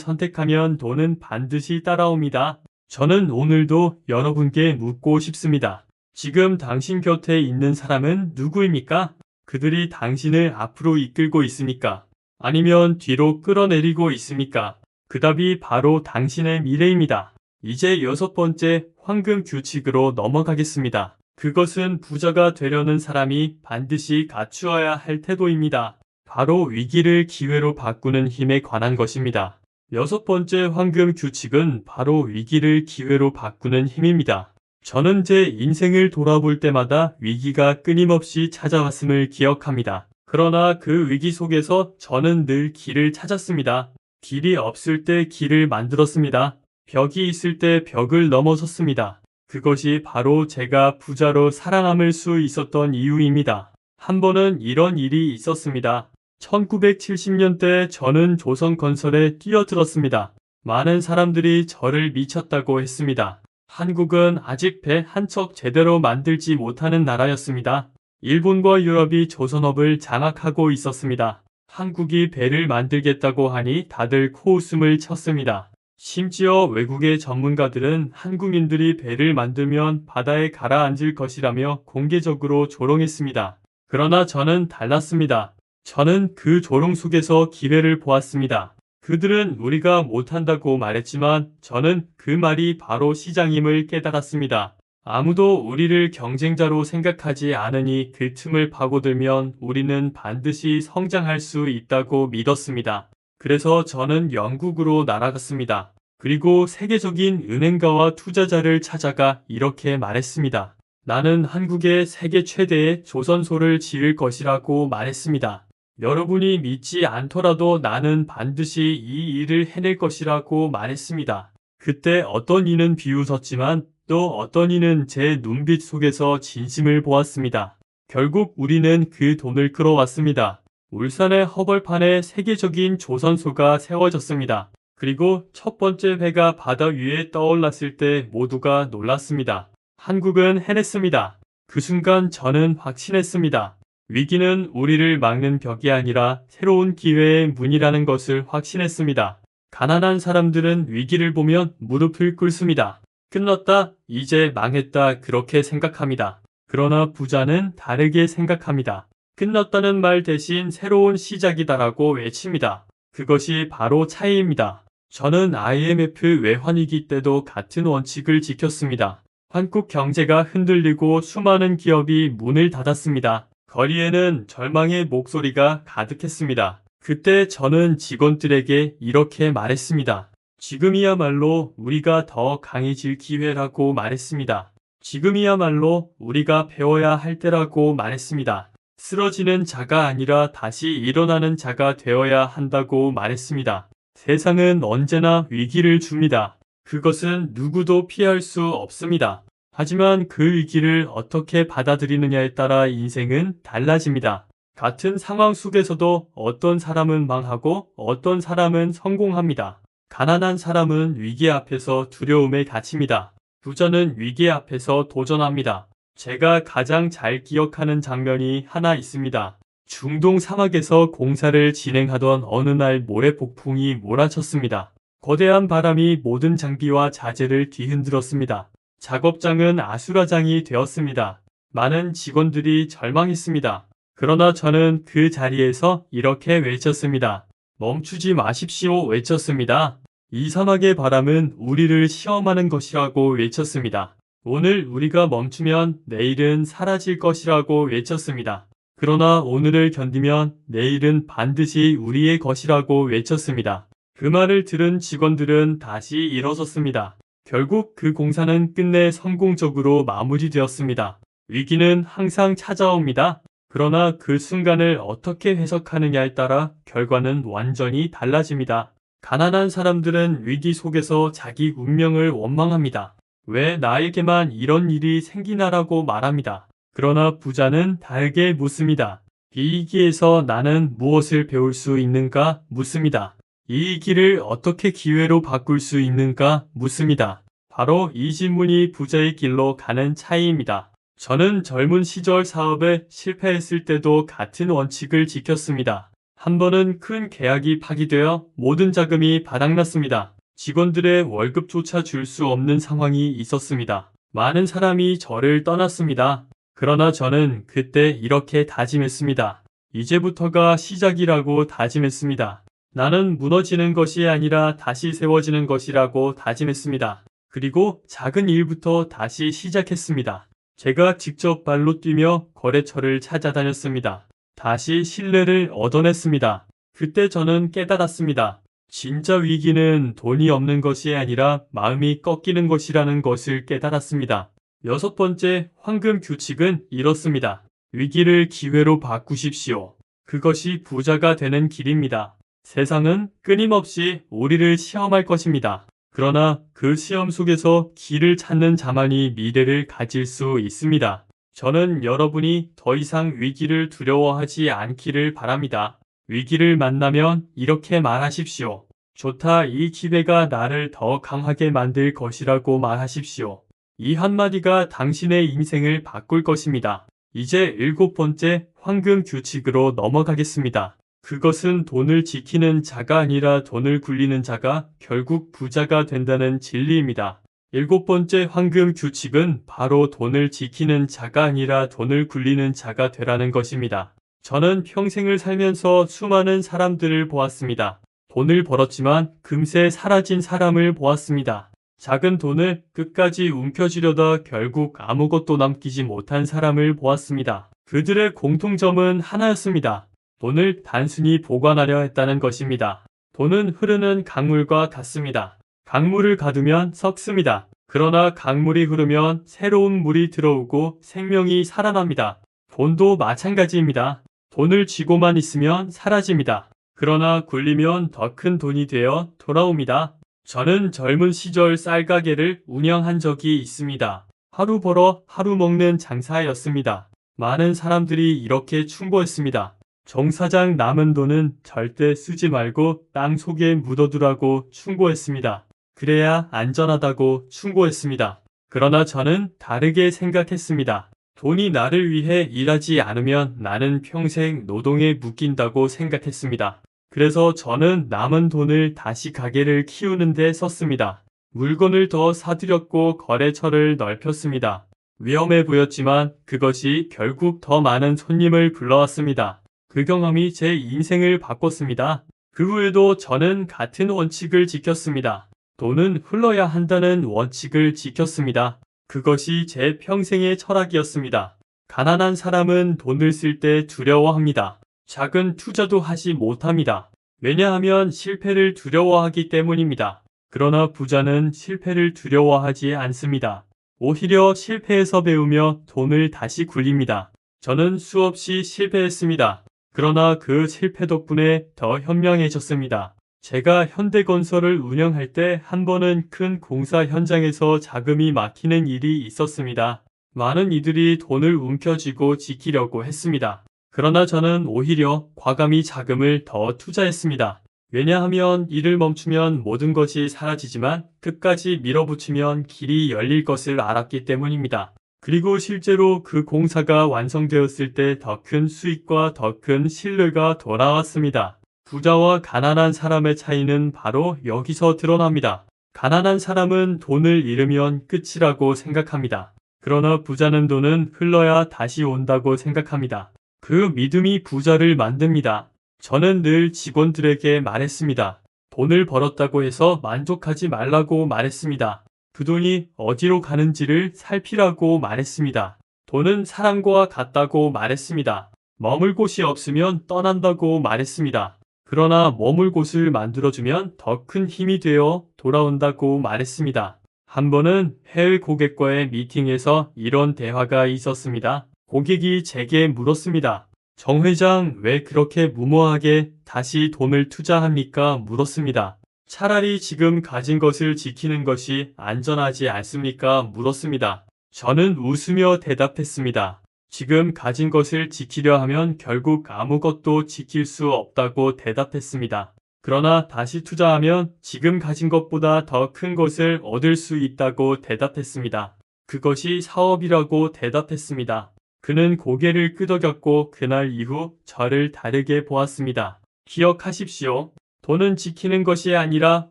선택하면 돈은 반드시 따라옵니다. 저는 오늘도 여러분께 묻고 싶습니다. 지금 당신 곁에 있는 사람은 누구입니까? 그들이 당신을 앞으로 이끌고 있습니까? 아니면 뒤로 끌어내리고 있습니까? 그 답이 바로 당신의 미래입니다. 이제 6번째 황금 규칙으로 넘어가겠습니다. 그것은 부자가 되려는 사람이 반드시 갖추어야 할 태도입니다. 바로 위기를 기회로 바꾸는 힘에 관한 것입니다. 6번째 황금 규칙은 바로 위기를 기회로 바꾸는 힘입니다. 저는 제 인생을 돌아볼 때마다 위기가 끊임없이 찾아왔음을 기억합니다. 그러나 그 위기 속에서 저는 늘 길을 찾았습니다. 길이 없을 때 길을 만들었습니다. 벽이 있을 때 벽을 넘어섰습니다. 그것이 바로 제가 부자로 살아남을 수 있었던 이유입니다. 한 번은 이런 일이 있었습니다. 1970년대 저는 조선건설에 뛰어들었습니다. 많은 사람들이 저를 미쳤다고 했습니다. 한국은 아직 배 한 척 제대로 만들지 못하는 나라였습니다. 일본과 유럽이 조선업을 장악하고 있었습니다. 한국이 배를 만들겠다고 하니 다들 코웃음을 쳤습니다. 심지어 외국의 전문가들은 한국인들이 배를 만들면 바다에 가라앉을 것이라며 공개적으로 조롱했습니다. 그러나 저는 달랐습니다. 저는 그 조롱 속에서 기회를 보았습니다. 그들은 우리가 못한다고 말했지만 저는 그 말이 바로 시장임을 깨달았습니다. 아무도 우리를 경쟁자로 생각하지 않으니 그 틈을 파고들면 우리는 반드시 성장할 수 있다고 믿었습니다. 그래서 저는 영국으로 날아갔습니다. 그리고 세계적인 은행가와 투자자를 찾아가 이렇게 말했습니다. 나는 한국의 세계 최대의 조선소를 지을 것이라고 말했습니다. 여러분이 믿지 않더라도 나는 반드시 이 일을 해낼 것이라고 말했습니다. 그때 어떤 이는 비웃었지만 또 어떤 이는 제 눈빛 속에서 진심을 보았습니다. 결국 우리는 그 돈을 끌어왔습니다. 울산의 허벌판에 세계적인 조선소가 세워졌습니다. 그리고 첫 번째 배가 바다 위에 떠올랐을 때 모두가 놀랐습니다. 한국은 해냈습니다. 그 순간 저는 확신했습니다. 위기는 우리를 막는 벽이 아니라 새로운 기회의 문이라는 것을 확신했습니다. 가난한 사람들은 위기를 보면 무릎을 꿇습니다. 끝났다, 이제 망했다 그렇게 생각합니다. 그러나 부자는 다르게 생각합니다. 끝났다는 말 대신 새로운 시작이다라고 외칩니다. 그것이 바로 차이입니다. 저는 IMF 외환위기 때도 같은 원칙을 지켰습니다. 한국 경제가 흔들리고 수많은 기업이 문을 닫았습니다. 거리에는 절망의 목소리가 가득했습니다. 그때 저는 직원들에게 이렇게 말했습니다. 지금이야말로 우리가 더 강해질 기회라고 말했습니다. 지금이야말로 우리가 배워야 할 때라고 말했습니다. 쓰러지는 자가 아니라 다시 일어나는 자가 되어야 한다고 말했습니다. 세상은 언제나 위기를 줍니다. 그것은 누구도 피할 수 없습니다. 하지만 그 위기를 어떻게 받아들이느냐에 따라 인생은 달라집니다. 같은 상황 속에서도 어떤 사람은 망하고 어떤 사람은 성공합니다. 가난한 사람은 위기 앞에서 두려움에 갇힙니다. 부자는 위기 앞에서 도전합니다. 제가 가장 잘 기억하는 장면이 하나 있습니다. 중동 사막에서 공사를 진행하던 어느 날 모래폭풍이 몰아쳤습니다. 거대한 바람이 모든 장비와 자재를 뒤흔들었습니다. 작업장은 아수라장이 되었습니다. 많은 직원들이 절망했습니다. 그러나 저는 그 자리에서 이렇게 외쳤습니다. 멈추지 마십시오 외쳤습니다. 이 사막의 바람은 우리를 시험하는 것이라고 외쳤습니다. 오늘 우리가 멈추면 내일은 사라질 것이라고 외쳤습니다. 그러나 오늘을 견디면 내일은 반드시 우리의 것이라고 외쳤습니다. 그 말을 들은 직원들은 다시 일어섰습니다. 결국 그 공사는 끝내 성공적으로 마무리되었습니다. 위기는 항상 찾아옵니다. 그러나 그 순간을 어떻게 해석하느냐에 따라 결과는 완전히 달라집니다. 가난한 사람들은 위기 속에서 자기 운명을 원망합니다. 왜 나에게만 이런 일이 생기나라고 말합니다. 그러나 부자는 다르게 묻습니다. 이 위기에서 나는 무엇을 배울 수 있는가 묻습니다. 이 위기를 어떻게 기회로 바꿀 수 있는가 묻습니다. 바로 이 질문이 부자의 길로 가는 차이입니다. 저는 젊은 시절 사업에 실패했을 때도 같은 원칙을 지켰습니다. 한 번은 큰 계약이 파기되어 모든 자금이 바닥났습니다. 직원들의 월급조차 줄 수 없는 상황이 있었습니다. 많은 사람이 저를 떠났습니다. 그러나 저는 그때 이렇게 다짐했습니다. 이제부터가 시작이라고 다짐했습니다. 나는 무너지는 것이 아니라 다시 세워지는 것이라고 다짐했습니다. 그리고 작은 일부터 다시 시작했습니다. 제가 직접 발로 뛰며 거래처를 찾아다녔습니다. 다시 신뢰를 얻어냈습니다. 그때 저는 깨달았습니다. 진짜 위기는 돈이 없는 것이 아니라 마음이 꺾이는 것이라는 것을 깨달았습니다. 여섯 번째 황금 규칙은 이렇습니다. 위기를 기회로 바꾸십시오. 그것이 부자가 되는 길입니다. 세상은 끊임없이 우리를 시험할 것입니다. 그러나 그 시험 속에서 길을 찾는 자만이 미래를 가질 수 있습니다. 저는 여러분이 더 이상 위기를 두려워하지 않기를 바랍니다. 위기를 만나면 이렇게 말하십시오. 좋다, 이 기회가 나를 더 강하게 만들 것이라고 말하십시오. 이 한마디가 당신의 인생을 바꿀 것입니다. 이제 일곱 번째 황금 규칙으로 넘어가겠습니다. 그것은 돈을 지키는 자가 아니라 돈을 굴리는 자가 결국 부자가 된다는 진리입니다. 일곱 번째 황금 규칙은 바로 돈을 지키는 자가 아니라 돈을 굴리는 자가 되라는 것입니다. 저는 평생을 살면서 수많은 사람들을 보았습니다. 돈을 벌었지만 금세 사라진 사람을 보았습니다. 작은 돈을 끝까지 움켜쥐려다 결국 아무것도 남기지 못한 사람을 보았습니다. 그들의 공통점은 하나였습니다. 돈을 단순히 보관하려 했다는 것입니다. 돈은 흐르는 강물과 같습니다. 강물을 가두면 썩습니다. 그러나 강물이 흐르면 새로운 물이 들어오고 생명이 살아납니다. 돈도 마찬가지입니다. 돈을 쥐고만 있으면 사라집니다. 그러나 굴리면 더 큰 돈이 되어 돌아옵니다. 저는 젊은 시절 쌀가게를 운영한 적이 있습니다. 하루 벌어 하루 먹는 장사였습니다. 많은 사람들이 이렇게 충고했습니다. 정 사장, 남은 돈은 절대 쓰지 말고 땅 속에 묻어두라고 충고했습니다. 그래야 안전하다고 충고했습니다. 그러나 저는 다르게 생각했습니다. 돈이 나를 위해 일하지 않으면 나는 평생 노동에 묶인다고 생각했습니다. 그래서 저는 남은 돈을 다시 가게를 키우는 데 썼습니다. 물건을 더 사들였고 거래처를 넓혔습니다. 위험해 보였지만 그것이 결국 더 많은 손님을 불러왔습니다. 그 경험이 제 인생을 바꿨습니다. 그 후에도 저는 같은 원칙을 지켰습니다. 돈은 흘러야 한다는 원칙을 지켰습니다. 그것이 제 평생의 철학이었습니다. 가난한 사람은 돈을 쓸 때 두려워합니다. 작은 투자도 하지 못합니다. 왜냐하면 실패를 두려워하기 때문입니다. 그러나 부자는 실패를 두려워하지 않습니다. 오히려 실패에서 배우며 돈을 다시 굴립니다. 저는 수없이 실패했습니다. 그러나 그 실패 덕분에 더 현명해졌습니다. 제가 현대건설을 운영할 때 한 번은 큰 공사 현장에서 자금이 막히는 일이 있었습니다. 많은 이들이 돈을 움켜쥐고 지키려고 했습니다. 그러나 저는 오히려 과감히 자금을 더 투자했습니다. 왜냐하면 일을 멈추면 모든 것이 사라지지만 끝까지 밀어붙이면 길이 열릴 것을 알았기 때문입니다. 그리고 실제로 그 공사가 완성되었을 때 더 큰 수익과 더 큰 신뢰가 돌아왔습니다. 부자와 가난한 사람의 차이는 바로 여기서 드러납니다. 가난한 사람은 돈을 잃으면 끝이라고 생각합니다. 그러나 부자는 돈은 흘러야 다시 온다고 생각합니다. 그 믿음이 부자를 만듭니다. 저는 늘 직원들에게 말했습니다. 돈을 벌었다고 해서 만족하지 말라고 말했습니다. 그 돈이 어디로 가는지를 살피라고 말했습니다. 돈은 사람과 같다고 말했습니다. 머물 곳이 없으면 떠난다고 말했습니다. 그러나 머물 곳을 만들어주면 더 큰 힘이 되어 돌아온다고 말했습니다. 한 번은 해외 고객과의 미팅에서 이런 대화가 있었습니다. 고객이 제게 물었습니다. 정 회장, 왜 그렇게 무모하게 다시 돈을 투자합니까? 물었습니다. 차라리 지금 가진 것을 지키는 것이 안전하지 않습니까? 물었습니다. 저는 웃으며 대답했습니다. 지금 가진 것을 지키려 하면 결국 아무것도 지킬 수 없다고 대답했습니다. 그러나 다시 투자하면 지금 가진 것보다 더 큰 것을 얻을 수 있다고 대답했습니다. 그것이 사업이라고 대답했습니다. 그는 고개를 끄덕였고 그날 이후 저를 다르게 보았습니다. 기억하십시오. 돈은 지키는 것이 아니라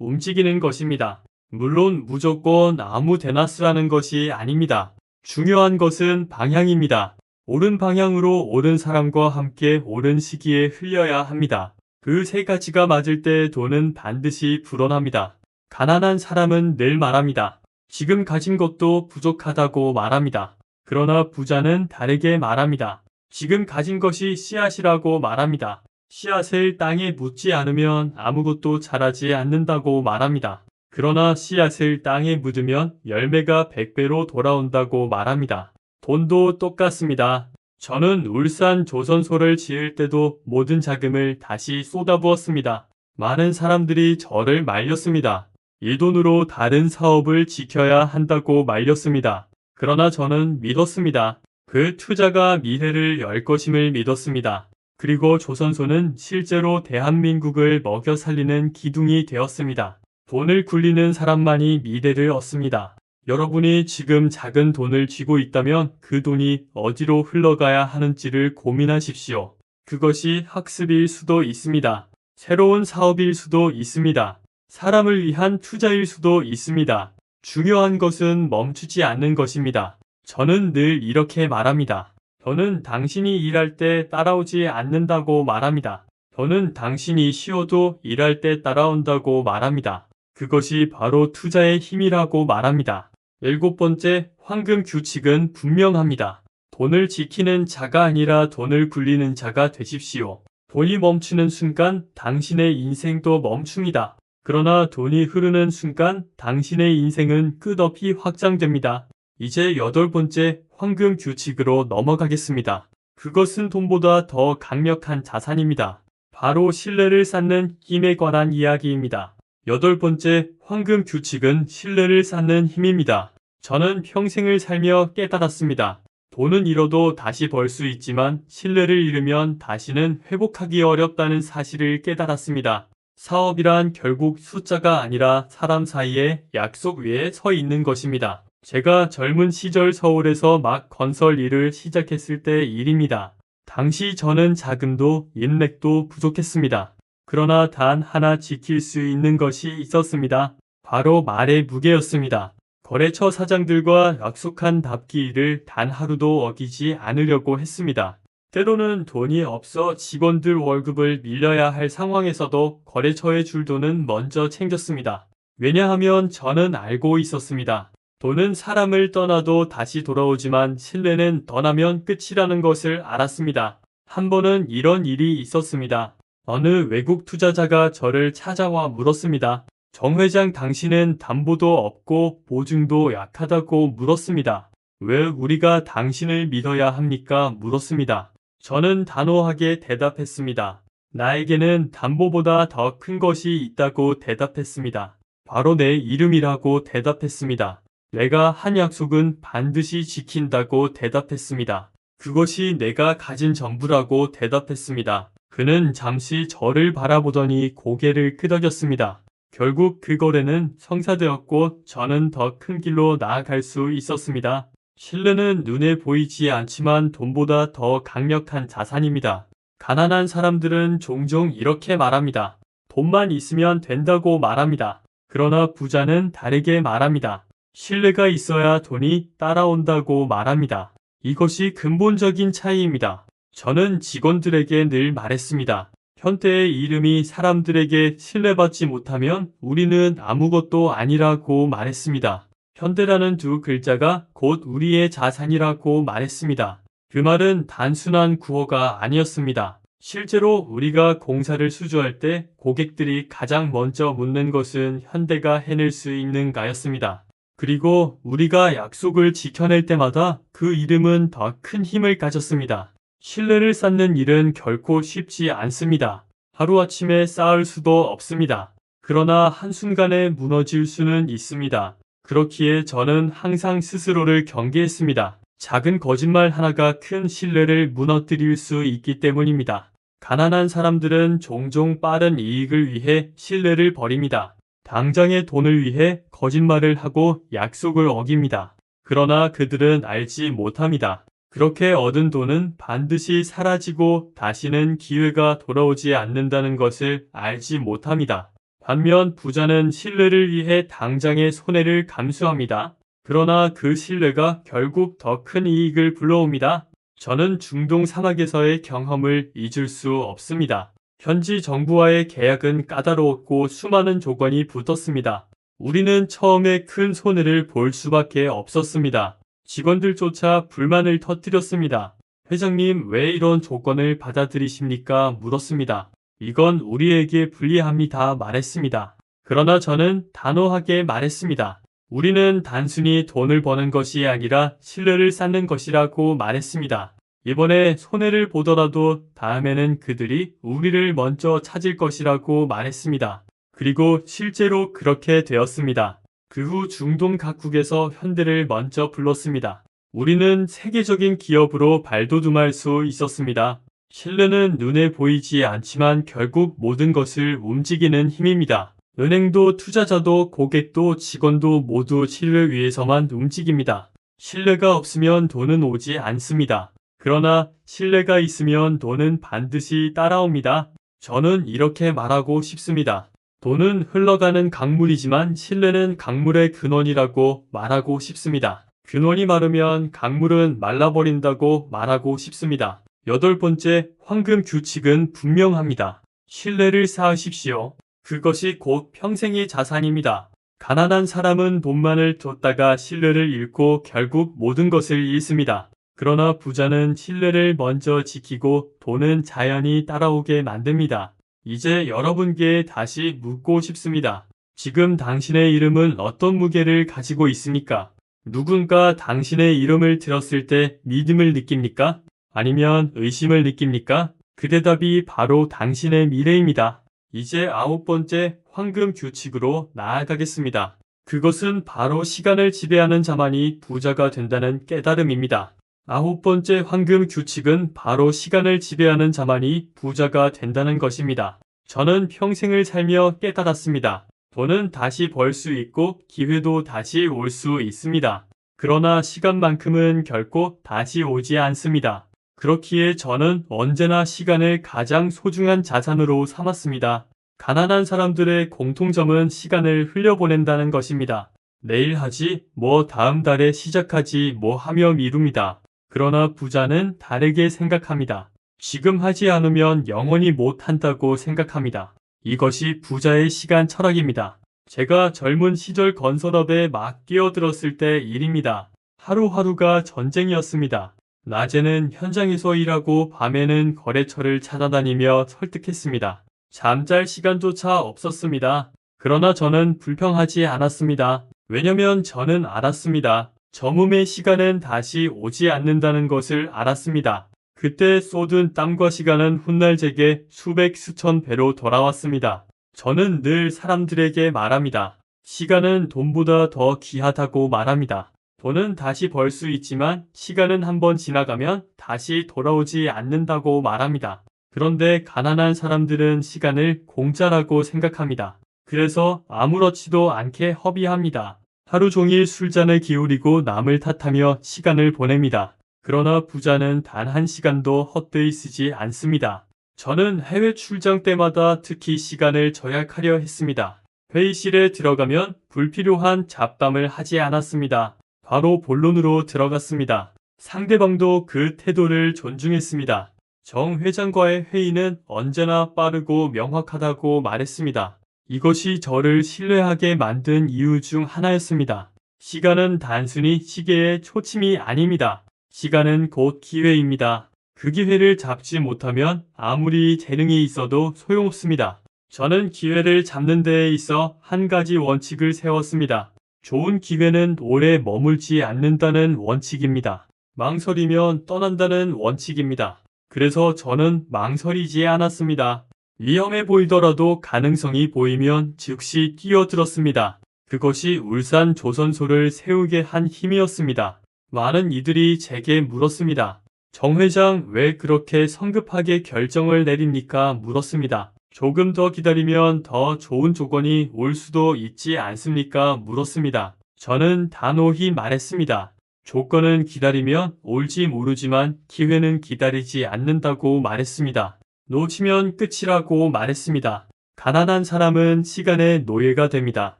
움직이는 것입니다. 물론 무조건 아무 데나 쓰라는 것이 아닙니다. 중요한 것은 방향입니다. 옳은 방향으로 옳은 사람과 함께 옳은 시기에 흘려야 합니다. 그 세 가지가 맞을 때 돈은 반드시 불어납니다. 가난한 사람은 늘 말합니다. 지금 가진 것도 부족하다고 말합니다. 그러나 부자는 다르게 말합니다. 지금 가진 것이 씨앗이라고 말합니다. 씨앗을 땅에 묻지 않으면 아무것도 자라지 않는다고 말합니다. 그러나 씨앗을 땅에 묻으면 열매가 100배로 돌아온다고 말합니다. 돈도 똑같습니다. 저는 울산 조선소를 지을 때도 모든 자금을 다시 쏟아부었습니다. 많은 사람들이 저를 말렸습니다. 이 돈으로 다른 사업을 지켜야 한다고 말렸습니다. 그러나 저는 믿었습니다. 그 투자가 미래를 열 것임을 믿었습니다. 그리고 조선소는 실제로 대한민국을 먹여 살리는 기둥이 되었습니다. 돈을 굴리는 사람만이 미래를 얻습니다. 여러분이 지금 작은 돈을 쥐고 있다면 그 돈이 어디로 흘러가야 하는지를 고민하십시오. 그것이 학습일 수도 있습니다. 새로운 사업일 수도 있습니다. 사람을 위한 투자일 수도 있습니다. 중요한 것은 멈추지 않는 것입니다. 저는 늘 이렇게 말합니다. 저는 당신이 일할 때 따라오지 않는다고 말합니다. 저는 당신이 쉬어도 일할 때 따라온다고 말합니다. 그것이 바로 투자의 힘이라고 말합니다. 7번째, 황금 규칙은 분명합니다. 돈을 지키는 자가 아니라 돈을 굴리는 자가 되십시오. 돈이 멈추는 순간 당신의 인생도 멈춥니다. 그러나 돈이 흐르는 순간 당신의 인생은 끝없이 확장됩니다. 이제 8번째 황금 규칙으로 넘어가겠습니다. 그것은 돈보다 더 강력한 자산입니다. 바로 신뢰를 쌓는 힘에 관한 이야기입니다. 8번째 황금 규칙은 신뢰를 쌓는 힘입니다. 저는 평생을 살며 깨달았습니다. 돈은 잃어도 다시 벌 수 있지만 신뢰를 잃으면 다시는 회복하기 어렵다는 사실을 깨달았습니다. 사업이란 결국 숫자가 아니라 사람 사이에 약속 위에 서 있는 것입니다. 제가 젊은 시절 서울에서 막 건설 일을 시작했을 때 일입니다. 당시 저는 자금도 인맥도 부족했습니다. 그러나 단 하나 지킬 수 있는 것이 있었습니다. 바로 말의 무게였습니다. 거래처 사장들과 약속한 답기일을 단 하루도 어기지 않으려고 했습니다. 때로는 돈이 없어 직원들 월급을 밀려야 할 상황에서도 거래처에 줄 돈은 먼저 챙겼습니다. 왜냐하면 저는 알고 있었습니다. 돈은 사람을 떠나도 다시 돌아오지만 신뢰는 떠나면 끝이라는 것을 알았습니다. 한 번은 이런 일이 있었습니다. 어느 외국 투자자가 저를 찾아와 물었습니다. 정 회장, 당신은 담보도 없고 보증도 약하다고 물었습니다. 왜 우리가 당신을 믿어야 합니까? 물었습니다. 저는 단호하게 대답했습니다. 나에게는 담보보다 더 큰 것이 있다고 대답했습니다. 바로 내 이름이라고 대답했습니다. 내가 한 약속은 반드시 지킨다고 대답했습니다. 그것이 내가 가진 전부라고 대답했습니다. 그는 잠시 저를 바라보더니 고개를 끄덕였습니다. 결국 그 거래는 성사되었고 저는 더 큰 길로 나아갈 수 있었습니다. 신뢰는 눈에 보이지 않지만 돈보다 더 강력한 자산입니다. 가난한 사람들은 종종 이렇게 말합니다. 돈만 있으면 된다고 말합니다. 그러나 부자는 다르게 말합니다. 신뢰가 있어야 돈이 따라온다고 말합니다. 이것이 근본적인 차이입니다. 저는 직원들에게 늘 말했습니다. 현대의 이름이 사람들에게 신뢰받지 못하면 우리는 아무것도 아니라고 말했습니다. 현대라는 두 글자가 곧 우리의 자산이라고 말했습니다. 그 말은 단순한 구호가 아니었습니다. 실제로 우리가 공사를 수주할 때 고객들이 가장 먼저 묻는 것은 현대가 해낼 수 있는가였습니다. 그리고 우리가 약속을 지켜낼 때마다 그 이름은 더 큰 힘을 가졌습니다. 신뢰를 쌓는 일은 결코 쉽지 않습니다. 하루아침에 쌓을 수도 없습니다. 그러나 한순간에 무너질 수는 있습니다. 그렇기에 저는 항상 스스로를 경계했습니다. 작은 거짓말 하나가 큰 신뢰를 무너뜨릴 수 있기 때문입니다. 가난한 사람들은 종종 빠른 이익을 위해 신뢰를 버립니다. 당장의 돈을 위해 거짓말을 하고 약속을 어깁니다. 그러나 그들은 알지 못합니다. 그렇게 얻은 돈은 반드시 사라지고 다시는 기회가 돌아오지 않는다는 것을 알지 못합니다. 반면 부자는 신뢰를 위해 당장의 손해를 감수합니다. 그러나 그 신뢰가 결국 더 큰 이익을 불러옵니다. 저는 중동 사막에서의 경험을 잊을 수 없습니다. 현지 정부와의 계약은 까다로웠고 수많은 조건이 붙었습니다. 우리는 처음에 큰 손해를 볼 수밖에 없었습니다. 직원들조차 불만을 터뜨렸습니다. 회장님, 왜 이런 조건을 받아들이십니까? 물었습니다. 이건 우리에게 불리합니다. 말했습니다. 그러나 저는 단호하게 말했습니다. 우리는 단순히 돈을 버는 것이 아니라 신뢰를 쌓는 것이라고 말했습니다. 이번에 손해를 보더라도 다음에는 그들이 우리를 먼저 찾을 것이라고 말했습니다. 그리고 실제로 그렇게 되었습니다. 그 후 중동 각국에서 현대를 먼저 불렀습니다. 우리는 세계적인 기업으로 발돋움할 수 있었습니다. 신뢰는 눈에 보이지 않지만 결국 모든 것을 움직이는 힘입니다. 은행도 투자자도 고객도 직원도 모두 신뢰 위해서만 움직입니다. 신뢰가 없으면 돈은 오지 않습니다. 그러나 신뢰가 있으면 돈은 반드시 따라옵니다. 저는 이렇게 말하고 싶습니다. 돈은 흘러가는 강물이지만 신뢰는 강물의 근원이라고 말하고 싶습니다. 근원이 마르면 강물은 말라버린다고 말하고 싶습니다. 8번째, 황금 규칙은 분명합니다. 신뢰를 쌓으십시오. 그것이 곧 평생의 자산입니다. 가난한 사람은 돈만을 뒀다가 신뢰를 잃고 결국 모든 것을 잃습니다. 그러나 부자는 신뢰를 먼저 지키고 돈은 자연히 따라오게 만듭니다. 이제 여러분께 다시 묻고 싶습니다. 지금 당신의 이름은 어떤 무게를 가지고 있습니까? 누군가 당신의 이름을 들었을 때 믿음을 느낍니까? 아니면 의심을 느낍니까? 그 대답이 바로 당신의 미래입니다. 이제 9번째 황금 규칙으로 나아가겠습니다. 그것은 바로 시간을 지배하는 자만이 부자가 된다는 깨달음입니다. 9번째 황금 규칙은 바로 시간을 지배하는 자만이 부자가 된다는 것입니다. 저는 평생을 살며 깨달았습니다. 돈은 다시 벌 수 있고 기회도 다시 올 수 있습니다. 그러나 시간만큼은 결코 다시 오지 않습니다. 그렇기에 저는 언제나 시간을 가장 소중한 자산으로 삼았습니다. 가난한 사람들의 공통점은 시간을 흘려보낸다는 것입니다. 내일 하지, 뭐 다음 달에 시작하지, 뭐 하며 미룹니다. 그러나 부자는 다르게 생각합니다. 지금 하지 않으면 영원히 못한다고 생각합니다. 이것이 부자의 시간 철학입니다. 제가 젊은 시절 건설업에 막 끼어들었을 때 일입니다. 하루하루가 전쟁이었습니다. 낮에는 현장에서 일하고 밤에는 거래처를 찾아다니며 설득했습니다. 잠잘 시간조차 없었습니다. 그러나 저는 불평하지 않았습니다. 왜냐면 저는 알았습니다. 저음의 시간은 다시 오지 않는다는 것을 알았습니다. 그때 쏟은 땀과 시간은 훗날 제게 수백 수천 배로 돌아왔습니다. 저는 늘 사람들에게 말합니다. 시간은 돈보다 더 귀하다고 말합니다. 돈은 다시 벌 수 있지만 시간은 한번 지나가면 다시 돌아오지 않는다고 말합니다. 그런데 가난한 사람들은 시간을 공짜라고 생각합니다. 그래서 아무렇지도 않게 허비합니다. 하루 종일 술잔을 기울이고 남을 탓하며 시간을 보냅니다. 그러나 부자는 단 한 시간도 헛되이 쓰지 않습니다. 저는 해외 출장 때마다 특히 시간을 절약하려 했습니다. 회의실에 들어가면 불필요한 잡담을 하지 않았습니다. 바로 본론으로 들어갔습니다. 상대방도 그 태도를 존중했습니다. 정 회장과의 회의는 언제나 빠르고 명확하다고 말했습니다. 이것이 저를 신뢰하게 만든 이유 중 하나였습니다. 시간은 단순히 시계의 초침이 아닙니다. 시간은 곧 기회입니다. 그 기회를 잡지 못하면 아무리 재능이 있어도 소용없습니다. 저는 기회를 잡는 데에 있어 한 가지 원칙을 세웠습니다. 좋은 기회는 오래 머물지 않는다는 원칙입니다. 망설이면 떠난다는 원칙입니다. 그래서 저는 망설이지 않았습니다. 위험해 보이더라도 가능성이 보이면 즉시 뛰어들었습니다. 그것이 울산 조선소를 세우게 한 힘이었습니다. 많은 이들이 제게 물었습니다. 정 회장 왜 그렇게 성급하게 결정을 내립니까? 물었습니다. 조금 더 기다리면 더 좋은 조건이 올 수도 있지 않습니까? 물었습니다. 저는 단호히 말했습니다. 조건은 기다리면 올지 모르지만 기회는 기다리지 않는다고 말했습니다. 놓치면 끝이라고 말했습니다. 가난한 사람은 시간의 노예가 됩니다.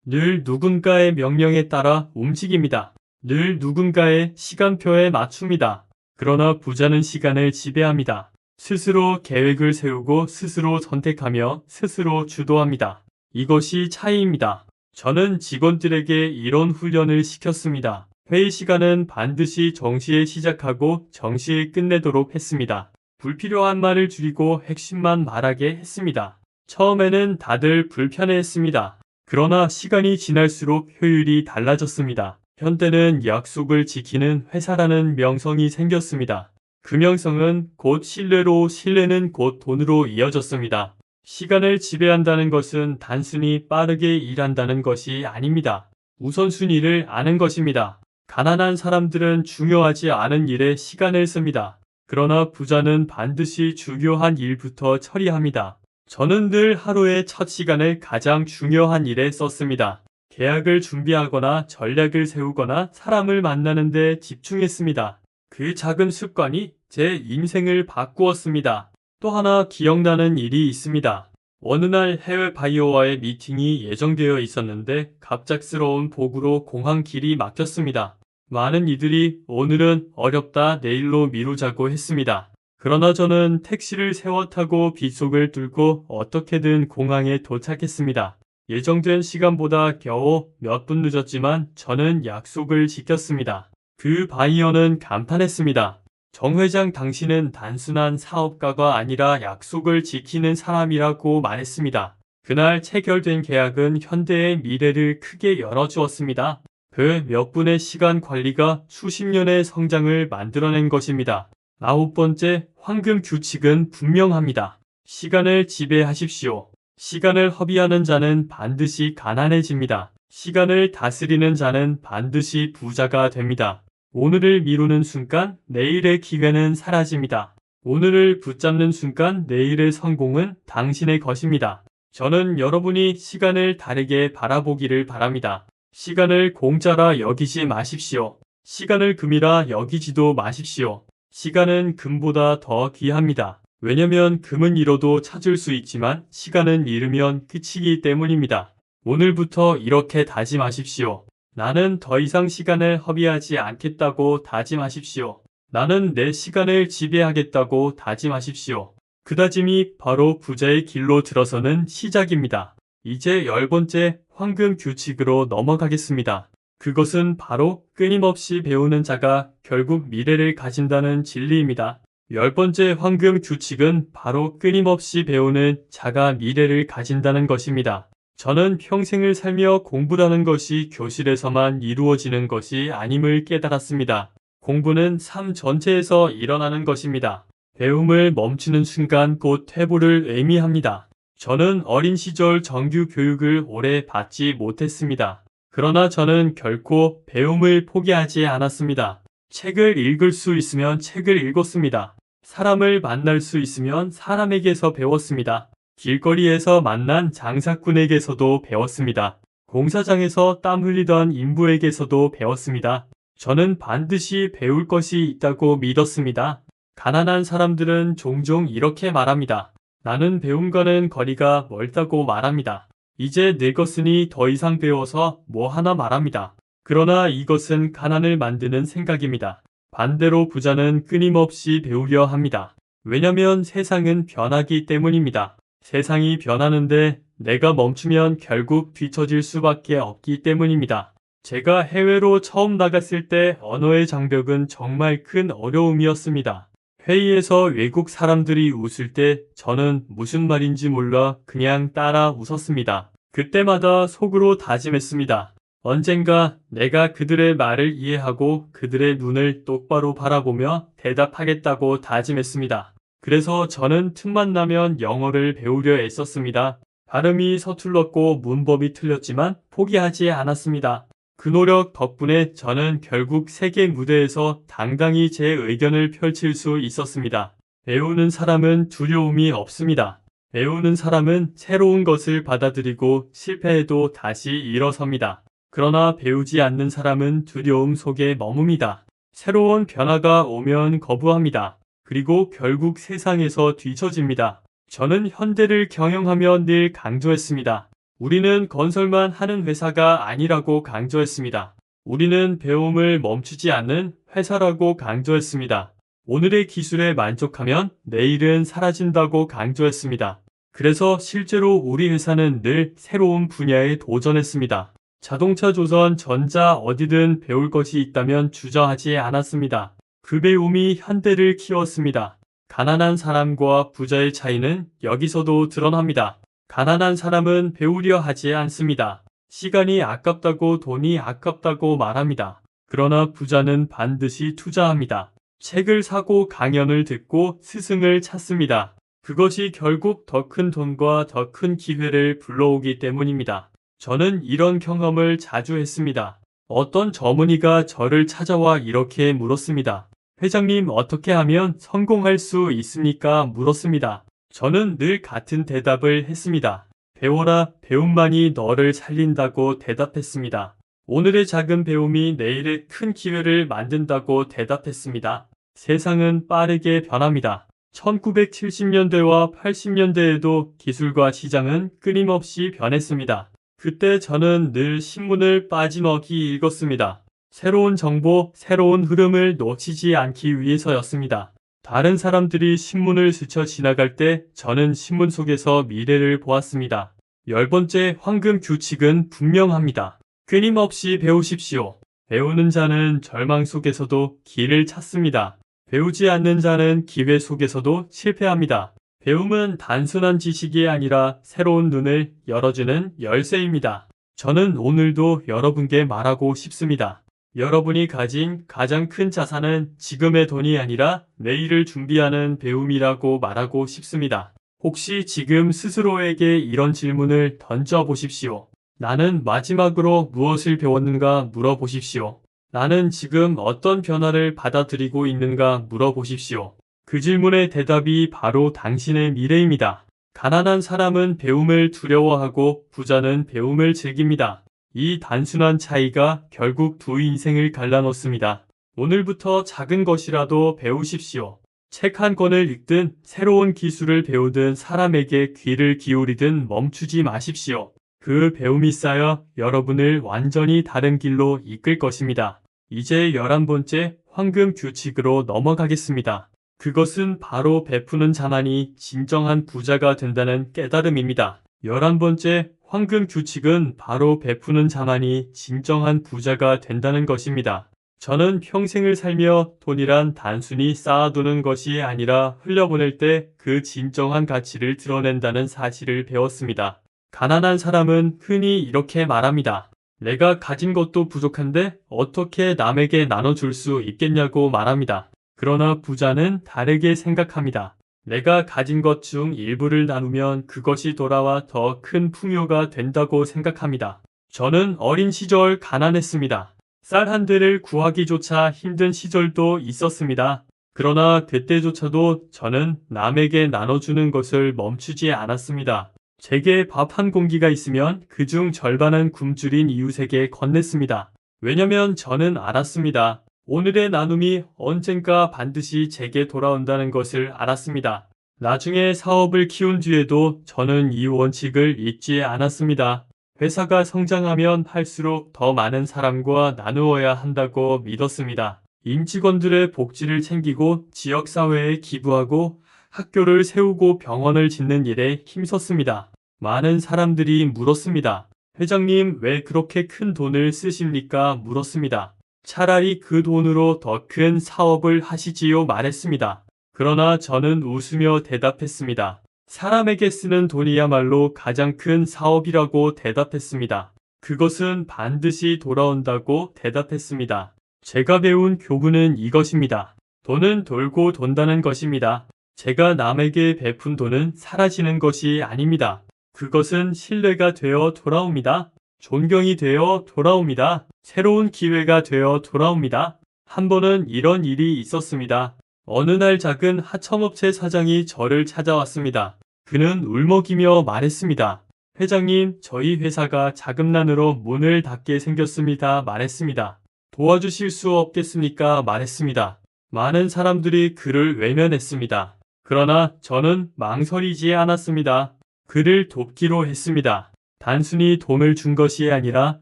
늘 누군가의 명령에 따라 움직입니다. 늘 누군가의 시간표에 맞춥니다. 그러나 부자는 시간을 지배합니다. 스스로 계획을 세우고 스스로 선택하며 스스로 주도합니다. 이것이 차이입니다. 저는 직원들에게 이런 훈련을 시켰습니다. 회의 시간은 반드시 정시에 시작하고 정시에 끝내도록 했습니다. 불필요한 말을 줄이고 핵심만 말하게 했습니다. 처음에는 다들 불편해했습니다. 그러나 시간이 지날수록 효율이 달라졌습니다. 현대는 약속을 지키는 회사라는 명성이 생겼습니다. 그 명성은 곧 신뢰로, 신뢰는 곧 돈으로 이어졌습니다. 시간을 지배한다는 것은 단순히 빠르게 일한다는 것이 아닙니다. 우선순위를 아는 것입니다. 가난한 사람들은 중요하지 않은 일에 시간을 씁니다. 그러나 부자는 반드시 중요한 일부터 처리합니다. 저는 늘 하루의 첫 시간을 가장 중요한 일에 썼습니다. 계약을 준비하거나 전략을 세우거나 사람을 만나는 데 집중했습니다. 그 작은 습관이 제 인생을 바꾸었습니다. 또 하나 기억나는 일이 있습니다. 어느 날 해외 바이어와의 미팅이 예정되어 있었는데 갑작스러운 폭우로 공항 길이 막혔습니다. 많은 이들이 오늘은 어렵다 내일로 미루자고 했습니다. 그러나 저는 택시를 세워 타고 빗속을 뚫고 어떻게든 공항에 도착했습니다. 예정된 시간보다 겨우 몇 분 늦었지만 저는 약속을 지켰습니다. 그 바이어는 감탄했습니다. 정 회장, 당신은 단순한 사업가가 아니라 약속을 지키는 사람이라고 말했습니다. 그날 체결된 계약은 현대의 미래를 크게 열어주었습니다. 그 몇 분의 시간 관리가 수십 년의 성장을 만들어낸 것입니다. 9번째, 황금 규칙은 분명합니다. 시간을 지배하십시오. 시간을 허비하는 자는 반드시 가난해집니다. 시간을 다스리는 자는 반드시 부자가 됩니다. 오늘을 미루는 순간 내일의 기회는 사라집니다. 오늘을 붙잡는 순간 내일의 성공은 당신의 것입니다. 저는 여러분이 시간을 다르게 바라보기를 바랍니다. 시간을 공짜라 여기지 마십시오. 시간을 금이라 여기지도 마십시오. 시간은 금보다 더 귀합니다. 왜냐면 금은 잃어도 찾을 수 있지만 시간은 잃으면 끝이기 때문입니다. 오늘부터 이렇게 다짐하십시오. 나는 더 이상 시간을 허비하지 않겠다고 다짐하십시오. 나는 내 시간을 지배하겠다고 다짐하십시오. 그 다짐이 바로 부자의 길로 들어서는 시작입니다. 이제 10번째 황금 규칙으로 넘어가겠습니다. 그것은 바로 끊임없이 배우는 자가 결국 미래를 가진다는 진리입니다. 10번째 황금 규칙은 바로 끊임없이 배우는 자가 미래를 가진다는 것입니다. 저는 평생을 살며 공부라는 것이 교실에서만 이루어지는 것이 아님을 깨달았습니다. 공부는 삶 전체에서 일어나는 것입니다. 배움을 멈추는 순간 곧 퇴보를 의미합니다. 저는 어린 시절 정규 교육을 오래 받지 못했습니다. 그러나 저는 결코 배움을 포기하지 않았습니다. 책을 읽을 수 있으면 책을 읽었습니다. 사람을 만날 수 있으면 사람에게서 배웠습니다. 길거리에서 만난 장사꾼에게서도 배웠습니다. 공사장에서 땀 흘리던 인부에게서도 배웠습니다. 저는 반드시 배울 것이 있다고 믿었습니다. 가난한 사람들은 종종 이렇게 말합니다. 나는 배움과는 거리가 멀다고 말합니다. 이제 늙었으니 더 이상 배워서 뭐 하나 말합니다. 그러나 이것은 가난을 만드는 생각입니다. 반대로 부자는 끊임없이 배우려 합니다. 왜냐면 세상은 변하기 때문입니다. 세상이 변하는데 내가 멈추면 결국 뒤처질 수밖에 없기 때문입니다. 제가 해외로 처음 나갔을 때 언어의 장벽은 정말 큰 어려움이었습니다. 회의에서 외국 사람들이 웃을 때 저는 무슨 말인지 몰라 그냥 따라 웃었습니다. 그때마다 속으로 다짐했습니다. 언젠가 내가 그들의 말을 이해하고 그들의 눈을 똑바로 바라보며 대답하겠다고 다짐했습니다. 그래서 저는 틈만 나면 영어를 배우려 애썼습니다. 발음이 서툴렀고 문법이 틀렸지만 포기하지 않았습니다. 그 노력 덕분에 저는 결국 세계 무대에서 당당히 제 의견을 펼칠 수 있었습니다. 배우는 사람은 두려움이 없습니다. 배우는 사람은 새로운 것을 받아들이고 실패해도 다시 일어섭니다. 그러나 배우지 않는 사람은 두려움 속에 머뭅니다. 새로운 변화가 오면 거부합니다. 그리고 결국 세상에서 뒤처집니다. 저는 현대를 경영하며 늘 강조했습니다. 우리는 건설만 하는 회사가 아니라고 강조했습니다. 우리는 배움을 멈추지 않는 회사라고 강조했습니다. 오늘의 기술에 만족하면 내일은 사라진다고 강조했습니다. 그래서 실제로 우리 회사는 늘 새로운 분야에 도전했습니다. 자동차, 조선, 전자 어디든 배울 것이 있다면 주저하지 않았습니다. 그 배움이 현대를 키웠습니다. 가난한 사람과 부자의 차이는 여기서도 드러납니다. 가난한 사람은 배우려 하지 않습니다. 시간이 아깝다고 돈이 아깝다고 말합니다. 그러나 부자는 반드시 투자합니다. 책을 사고 강연을 듣고 스승을 찾습니다. 그것이 결국 더 큰 돈과 더 큰 기회를 불러오기 때문입니다. 저는 이런 경험을 자주 했습니다. 어떤 전문의가 저를 찾아와 이렇게 물었습니다. 회장님, 어떻게 하면 성공할 수 있습니까? 물었습니다. 저는 늘 같은 대답을 했습니다. 배워라, 배움만이 너를 살린다고 대답했습니다. 오늘의 작은 배움이 내일의 큰 기회를 만든다고 대답했습니다. 세상은 빠르게 변합니다. 1970년대와 80년대에도 기술과 시장은 끊임없이 변했습니다. 그때 저는 늘 신문을 빠짐없이 읽었습니다. 새로운 정보, 새로운 흐름을 놓치지 않기 위해서였습니다. 다른 사람들이 신문을 스쳐 지나갈 때 저는 신문 속에서 미래를 보았습니다. 10번째 황금 규칙은 분명합니다. 끊임없이 배우십시오. 배우는 자는 절망 속에서도 길을 찾습니다. 배우지 않는 자는 기회 속에서도 실패합니다. 배움은 단순한 지식이 아니라 새로운 눈을 열어주는 열쇠입니다. 저는 오늘도 여러분께 말하고 싶습니다. 여러분이 가진 가장 큰 자산은 지금의 돈이 아니라 내일을 준비하는 배움이라고 말하고 싶습니다. 혹시 지금 스스로에게 이런 질문을 던져보십시오. 나는 마지막으로 무엇을 배웠는가 물어보십시오. 나는 지금 어떤 변화를 받아들이고 있는가 물어보십시오. 그 질문의 대답이 바로 당신의 미래입니다. 가난한 사람은 배움을 두려워하고 부자는 배움을 즐깁니다. 이 단순한 차이가 결국 두 인생을 갈라놓습니다. 오늘부터 작은 것이라도 배우십시오. 책 한 권을 읽든 새로운 기술을 배우든 사람에게 귀를 기울이든 멈추지 마십시오. 그 배움이 쌓여 여러분을 완전히 다른 길로 이끌 것입니다. 이제 11번째 황금 규칙으로 넘어가겠습니다. 그것은 바로 베푸는 자만이 진정한 부자가 된다는 깨달음입니다. 11번째 황금 규칙은 바로 베푸는 자만이 진정한 부자가 된다는 것입니다. 저는 평생을 살며 돈이란 단순히 쌓아두는 것이 아니라 흘려보낼 때 그 진정한 가치를 드러낸다는 사실을 배웠습니다. 가난한 사람은 흔히 이렇게 말합니다. 내가 가진 것도 부족한데 어떻게 남에게 나눠줄 수 있겠냐고 말합니다. 그러나 부자는 다르게 생각합니다. 내가 가진 것 중 일부를 나누면 그것이 돌아와 더 큰 풍요가 된다고 생각합니다. 저는 어린 시절 가난했습니다. 쌀 한 대를 구하기조차 힘든 시절도 있었습니다. 그러나 그때조차도 저는 남에게 나눠주는 것을 멈추지 않았습니다. 제게 밥 한 공기가 있으면 그중 절반은 굶주린 이웃에게 건넸습니다. 왜냐면 저는 알았습니다. 오늘의 나눔이 언젠가 반드시 제게 돌아온다는 것을 알았습니다. 나중에 사업을 키운 뒤에도 저는 이 원칙을 잊지 않았습니다. 회사가 성장하면 할수록 더 많은 사람과 나누어야 한다고 믿었습니다. 임직원들의 복지를 챙기고 지역사회에 기부하고 학교를 세우고 병원을 짓는 일에 힘썼습니다. 많은 사람들이 물었습니다. 회장님, 왜 그렇게 큰 돈을 쓰십니까? 물었습니다. 차라리 그 돈으로 더 큰 사업을 하시지요 말했습니다. 그러나 저는 웃으며 대답했습니다. 사람에게 쓰는 돈이야말로 가장 큰 사업이라고 대답했습니다. 그것은 반드시 돌아온다고 대답했습니다. 제가 배운 교훈은 이것입니다. 돈은 돌고 돈다는 것입니다. 제가 남에게 베푼 돈은 사라지는 것이 아닙니다. 그것은 신뢰가 되어 돌아옵니다. 존경이 되어 돌아옵니다. 새로운 기회가 되어 돌아옵니다. 한 번은 이런 일이 있었습니다. 어느 날 작은 하청업체 사장이 저를 찾아왔습니다. 그는 울먹이며 말했습니다. 회장님, 저희 회사가 자금난으로 문을 닫게 생겼습니다. 말했습니다. 도와주실 수 없겠습니까? 말했습니다. 많은 사람들이 그를 외면했습니다. 그러나 저는 망설이지 않았습니다. 그를 돕기로 했습니다. 단순히 돈을 준 것이 아니라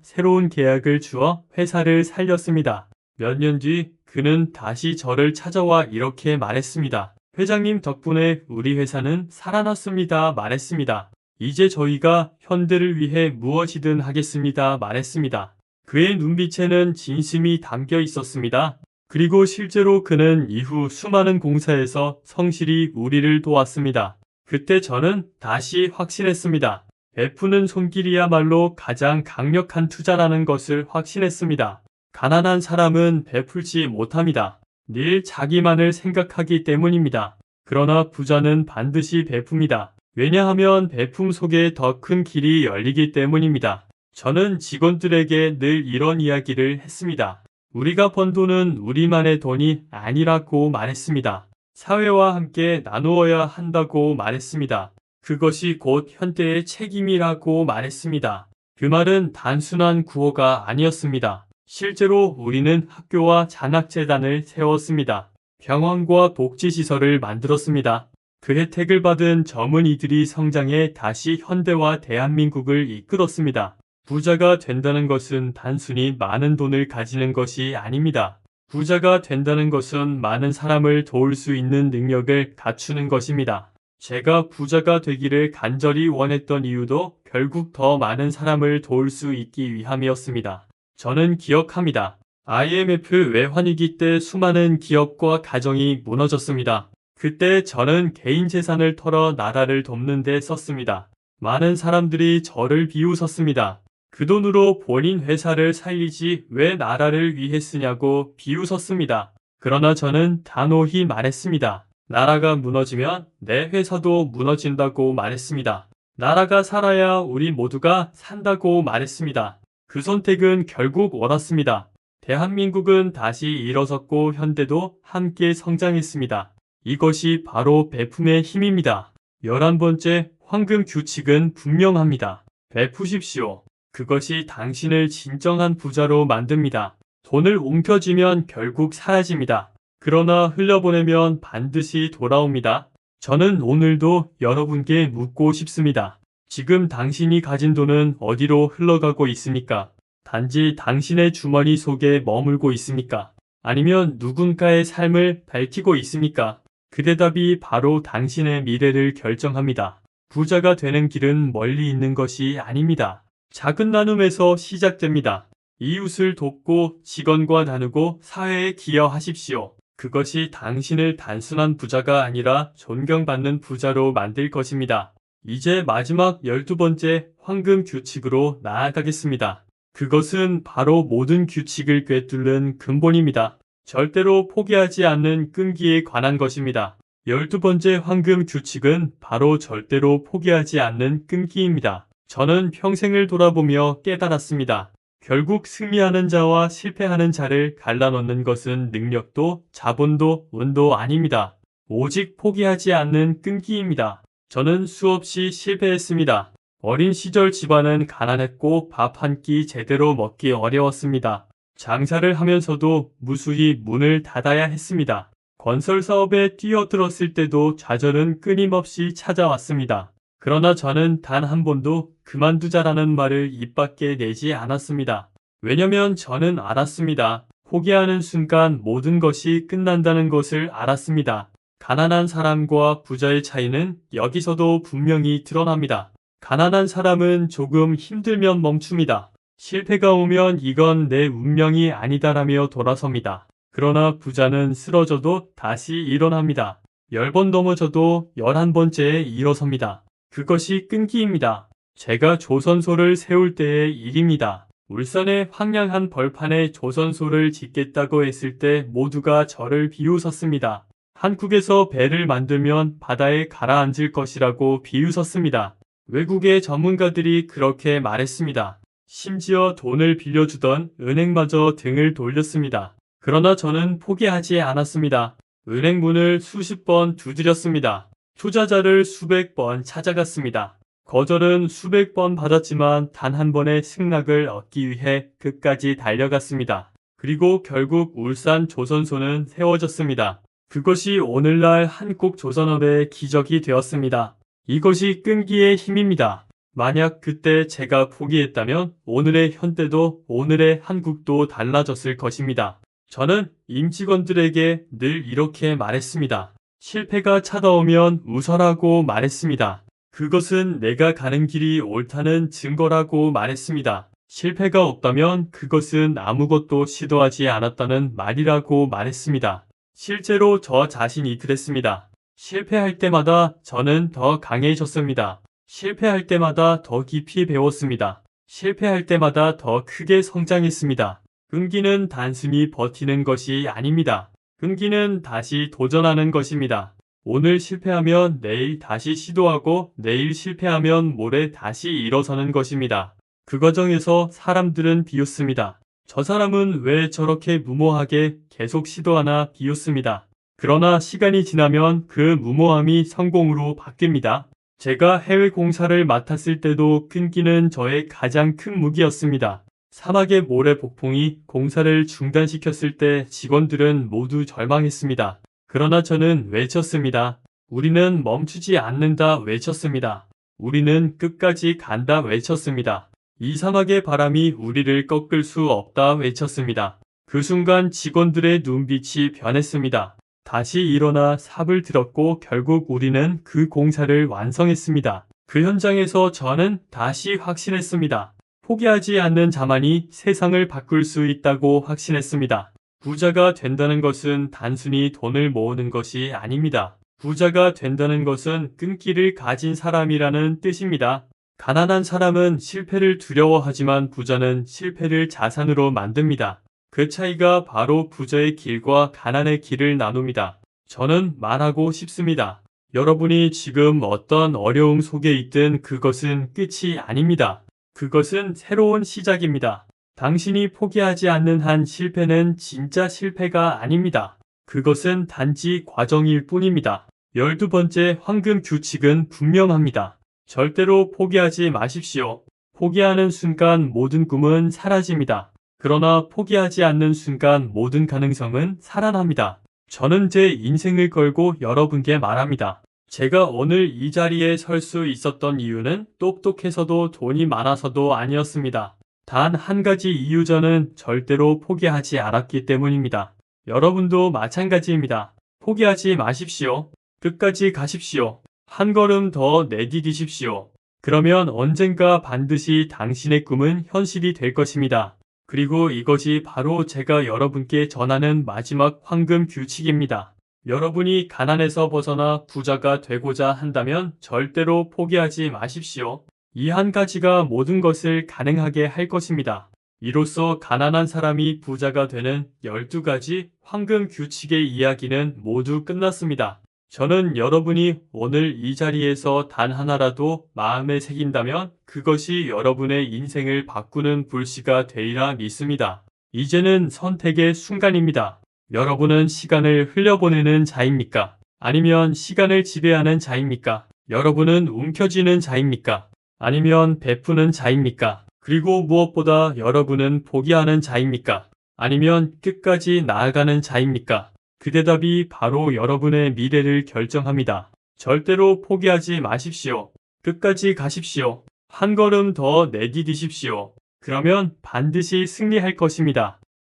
새로운 계약을 주어 회사를 살렸습니다. 몇 년 뒤 그는 다시 저를 찾아와 이렇게 말했습니다. 회장님 덕분에 우리 회사는 살아났습니다. 말했습니다. 이제 저희가 현대를 위해 무엇이든 하겠습니다. 말했습니다. 그의 눈빛에는 진심이 담겨 있었습니다. 그리고 실제로 그는 이후 수많은 공사에서 성실히 우리를 도왔습니다. 그때 저는 다시 확신했습니다. 베푸는 손길이야말로 가장 강력한 투자라는 것을 확신했습니다. 가난한 사람은 베풀지 못합니다. 늘 자기만을 생각하기 때문입니다. 그러나 부자는 반드시 베풉니다. 왜냐하면 베품 속에 더 큰 길이 열리기 때문입니다. 저는 직원들에게 늘 이런 이야기를 했습니다. 우리가 번 돈은 우리만의 돈이 아니라고 말했습니다. 사회와 함께 나누어야 한다고 말했습니다. 그것이 곧 현대의 책임이라고 말했습니다. 그 말은 단순한 구호가 아니었습니다. 실제로 우리는 학교와 장학재단을 세웠습니다. 병원과 복지시설을 만들었습니다. 그 혜택을 받은 젊은이들이 성장해 다시 현대와 대한민국을 이끌었습니다. 부자가 된다는 것은 단순히 많은 돈을 가지는 것이 아닙니다. 부자가 된다는 것은 많은 사람을 도울 수 있는 능력을 갖추는 것입니다. 제가 부자가 되기를 간절히 원했던 이유도 결국 더 많은 사람을 도울 수 있기 위함이었습니다. 저는 기억합니다. IMF 외환위기 때 수많은 기업과 가정이 무너졌습니다. 그때 저는 개인 재산을 털어 나라를 돕는 데 썼습니다. 많은 사람들이 저를 비웃었습니다. 그 돈으로 본인 회사를 살리지 왜 나라를 위해 쓰냐고 비웃었습니다. 그러나 저는 단호히 말했습니다. 나라가 무너지면 내 회사도 무너진다고 말했습니다. 나라가 살아야 우리 모두가 산다고 말했습니다. 그 선택은 결국 옳았습니다. 대한민국은 다시 일어섰고 현대도 함께 성장했습니다. 이것이 바로 베품의 힘입니다. 11번째, 황금 규칙은 분명합니다. 베푸십시오. 그것이 당신을 진정한 부자로 만듭니다. 돈을 움켜쥐면 결국 사라집니다. 그러나 흘려보내면 반드시 돌아옵니다. 저는 오늘도 여러분께 묻고 싶습니다. 지금 당신이 가진 돈은 어디로 흘러가고 있습니까? 단지 당신의 주머니 속에 머물고 있습니까? 아니면 누군가의 삶을 밝히고 있습니까? 그 대답이 바로 당신의 미래를 결정합니다. 부자가 되는 길은 멀리 있는 것이 아닙니다. 작은 나눔에서 시작됩니다. 이웃을 돕고 직원과 나누고 사회에 기여하십시오. 그것이 당신을 단순한 부자가 아니라 존경받는 부자로 만들 것입니다. 이제 마지막 12번째 황금 규칙으로 나아가겠습니다. 그것은 바로 모든 규칙을 꿰뚫는 근본입니다. 절대로 포기하지 않는 끈기에 관한 것입니다. 12번째 황금 규칙은 바로 절대로 포기하지 않는 끈기입니다. 저는 평생을 돌아보며 깨달았습니다. 결국 승리하는 자와 실패하는 자를 갈라놓는 것은 능력도 자본도 운도 아닙니다. 오직 포기하지 않는 끈기입니다. 저는 수없이 실패했습니다. 어린 시절 집안은 가난했고 밥 한 끼 제대로 먹기 어려웠습니다. 장사를 하면서도 무수히 문을 닫아야 했습니다. 건설 사업에 뛰어들었을 때도 좌절은 끊임없이 찾아왔습니다. 그러나 저는 단 한 번도 그만두자라는 말을 입 밖에 내지 않았습니다. 왜냐면 저는 알았습니다. 포기하는 순간 모든 것이 끝난다는 것을 알았습니다. 가난한 사람과 부자의 차이는 여기서도 분명히 드러납니다. 가난한 사람은 조금 힘들면 멈춥니다. 실패가 오면 이건 내 운명이 아니다라며 돌아섭니다. 그러나 부자는 쓰러져도 다시 일어납니다. 10번 넘어져도 11번째에 일어섭니다. 그것이 끈기입니다. 제가 조선소를 세울 때의 일입니다. 울산의 황량한 벌판에 조선소를 짓겠다고 했을 때 모두가 저를 비웃었습니다. 한국에서 배를 만들면 바다에 가라앉을 것이라고 비웃었습니다. 외국의 전문가들이 그렇게 말했습니다. 심지어 돈을 빌려주던 은행마저 등을 돌렸습니다. 그러나 저는 포기하지 않았습니다. 은행 문을 수십 번 두드렸습니다. 투자자를 수백 번 찾아갔습니다. 거절은 수백 번 받았지만 단 한 번의 승낙을 얻기 위해 끝까지 달려갔습니다. 그리고 결국 울산 조선소는 세워졌습니다. 그것이 오늘날 한국조선업의 기적이 되었습니다. 이것이 끈기의 힘입니다. 만약 그때 제가 포기했다면 오늘의 현대도 오늘의 한국도 달라졌을 것입니다. 저는 임직원들에게 늘 이렇게 말했습니다. 실패가 찾아오면 웃어라고 말했습니다. 그것은 내가 가는 길이 옳다는 증거라고 말했습니다. 실패가 없다면 그것은 아무것도 시도하지 않았다는 말이라고 말했습니다. 실제로 저 자신이 그랬습니다. 실패할 때마다 저는 더 강해졌습니다. 실패할 때마다 더 깊이 배웠습니다. 실패할 때마다 더 크게 성장했습니다. 끈기는 단순히 버티는 것이 아닙니다. 끈기는 다시 도전하는 것입니다. 오늘 실패하면 내일 다시 시도하고 내일 실패하면 모레 다시 일어서는 것입니다. 그 과정에서 사람들은 비웃습니다. 저 사람은 왜 저렇게 무모하게 계속 시도하나 비웃습니다. 그러나 시간이 지나면 그 무모함이 성공으로 바뀝니다. 제가 해외 공사를 맡았을 때도 끈기는 저의 가장 큰 무기였습니다. 사막의 모래 폭풍이 공사를 중단시켰을 때 직원들은 모두 절망했습니다. 그러나 저는 외쳤습니다. 우리는 멈추지 않는다 외쳤습니다. 우리는 끝까지 간다 외쳤습니다. 이 사막의 바람이 우리를 꺾을 수 없다 외쳤습니다. 그 순간 직원들의 눈빛이 변했습니다. 다시 일어나 삽을 들었고 결국 우리는 그 공사를 완성했습니다. 그 현장에서 저는 다시 확신했습니다. 포기하지 않는 자만이 세상을 바꿀 수 있다고 확신했습니다. 부자가 된다는 것은 단순히 돈을 모으는 것이 아닙니다. 부자가 된다는 것은 끈기를 가진 사람이라는 뜻입니다. 가난한 사람은 실패를 두려워하지만 부자는 실패를 자산으로 만듭니다. 그 차이가 바로 부자의 길과 가난의 길을 나눕니다. 저는 말하고 싶습니다. 여러분이 지금 어떤 어려움 속에 있든 그것은 끝이 아닙니다. 그것은 새로운 시작입니다. 당신이 포기하지 않는 한 실패는 진짜 실패가 아닙니다. 그것은 단지 과정일 뿐입니다. 12번째 황금 규칙은 분명합니다. 절대로 포기하지 마십시오. 포기하는 순간 모든 꿈은 사라집니다. 그러나 포기하지 않는 순간 모든 가능성은 살아납니다. 저는 제 인생을 걸고 여러분께 말합니다. 제가 오늘 이 자리에 설 수 있었던 이유는 똑똑해서도 돈이 많아서도 아니었습니다. 단 한 가지 이유 저는 절대로 포기하지 않았기 때문입니다. 여러분도 마찬가지입니다. 포기하지 마십시오. 끝까지 가십시오. 한 걸음 더 내디디십시오. 그러면 언젠가 반드시 당신의 꿈은 현실이 될 것입니다. 그리고 이것이 바로 제가 여러분께 전하는 마지막 황금 규칙입니다. 여러분이 가난에서 벗어나 부자가 되고자 한다면 절대로 포기하지 마십시오. 이 한 가지가 모든 것을 가능하게 할 것입니다. 이로써 가난한 사람이 부자가 되는 12가지 황금 규칙의 이야기는 모두 끝났습니다. 저는 여러분이 오늘 이 자리에서 단 하나라도 마음에 새긴다면 그것이 여러분의 인생을 바꾸는 불씨가 되리라 믿습니다. 이제는 선택의 순간입니다. 여러분은 시간을 흘려보내는 자입니까? 아니면 시간을 지배하는 자입니까? 여러분은 움켜쥐는 자입니까? 아니면 베푸는 자입니까? 그리고 무엇보다 여러분은 포기하는 자입니까? 아니면 끝까지 나아가는 자입니까? 그 대답이 바로 여러분의 미래를 결정합니다. 절대로 포기하지 마십시오. 끝까지 가십시오. 한 걸음 더 내디디십시오. 그러면 반드시 승리할 것입니다.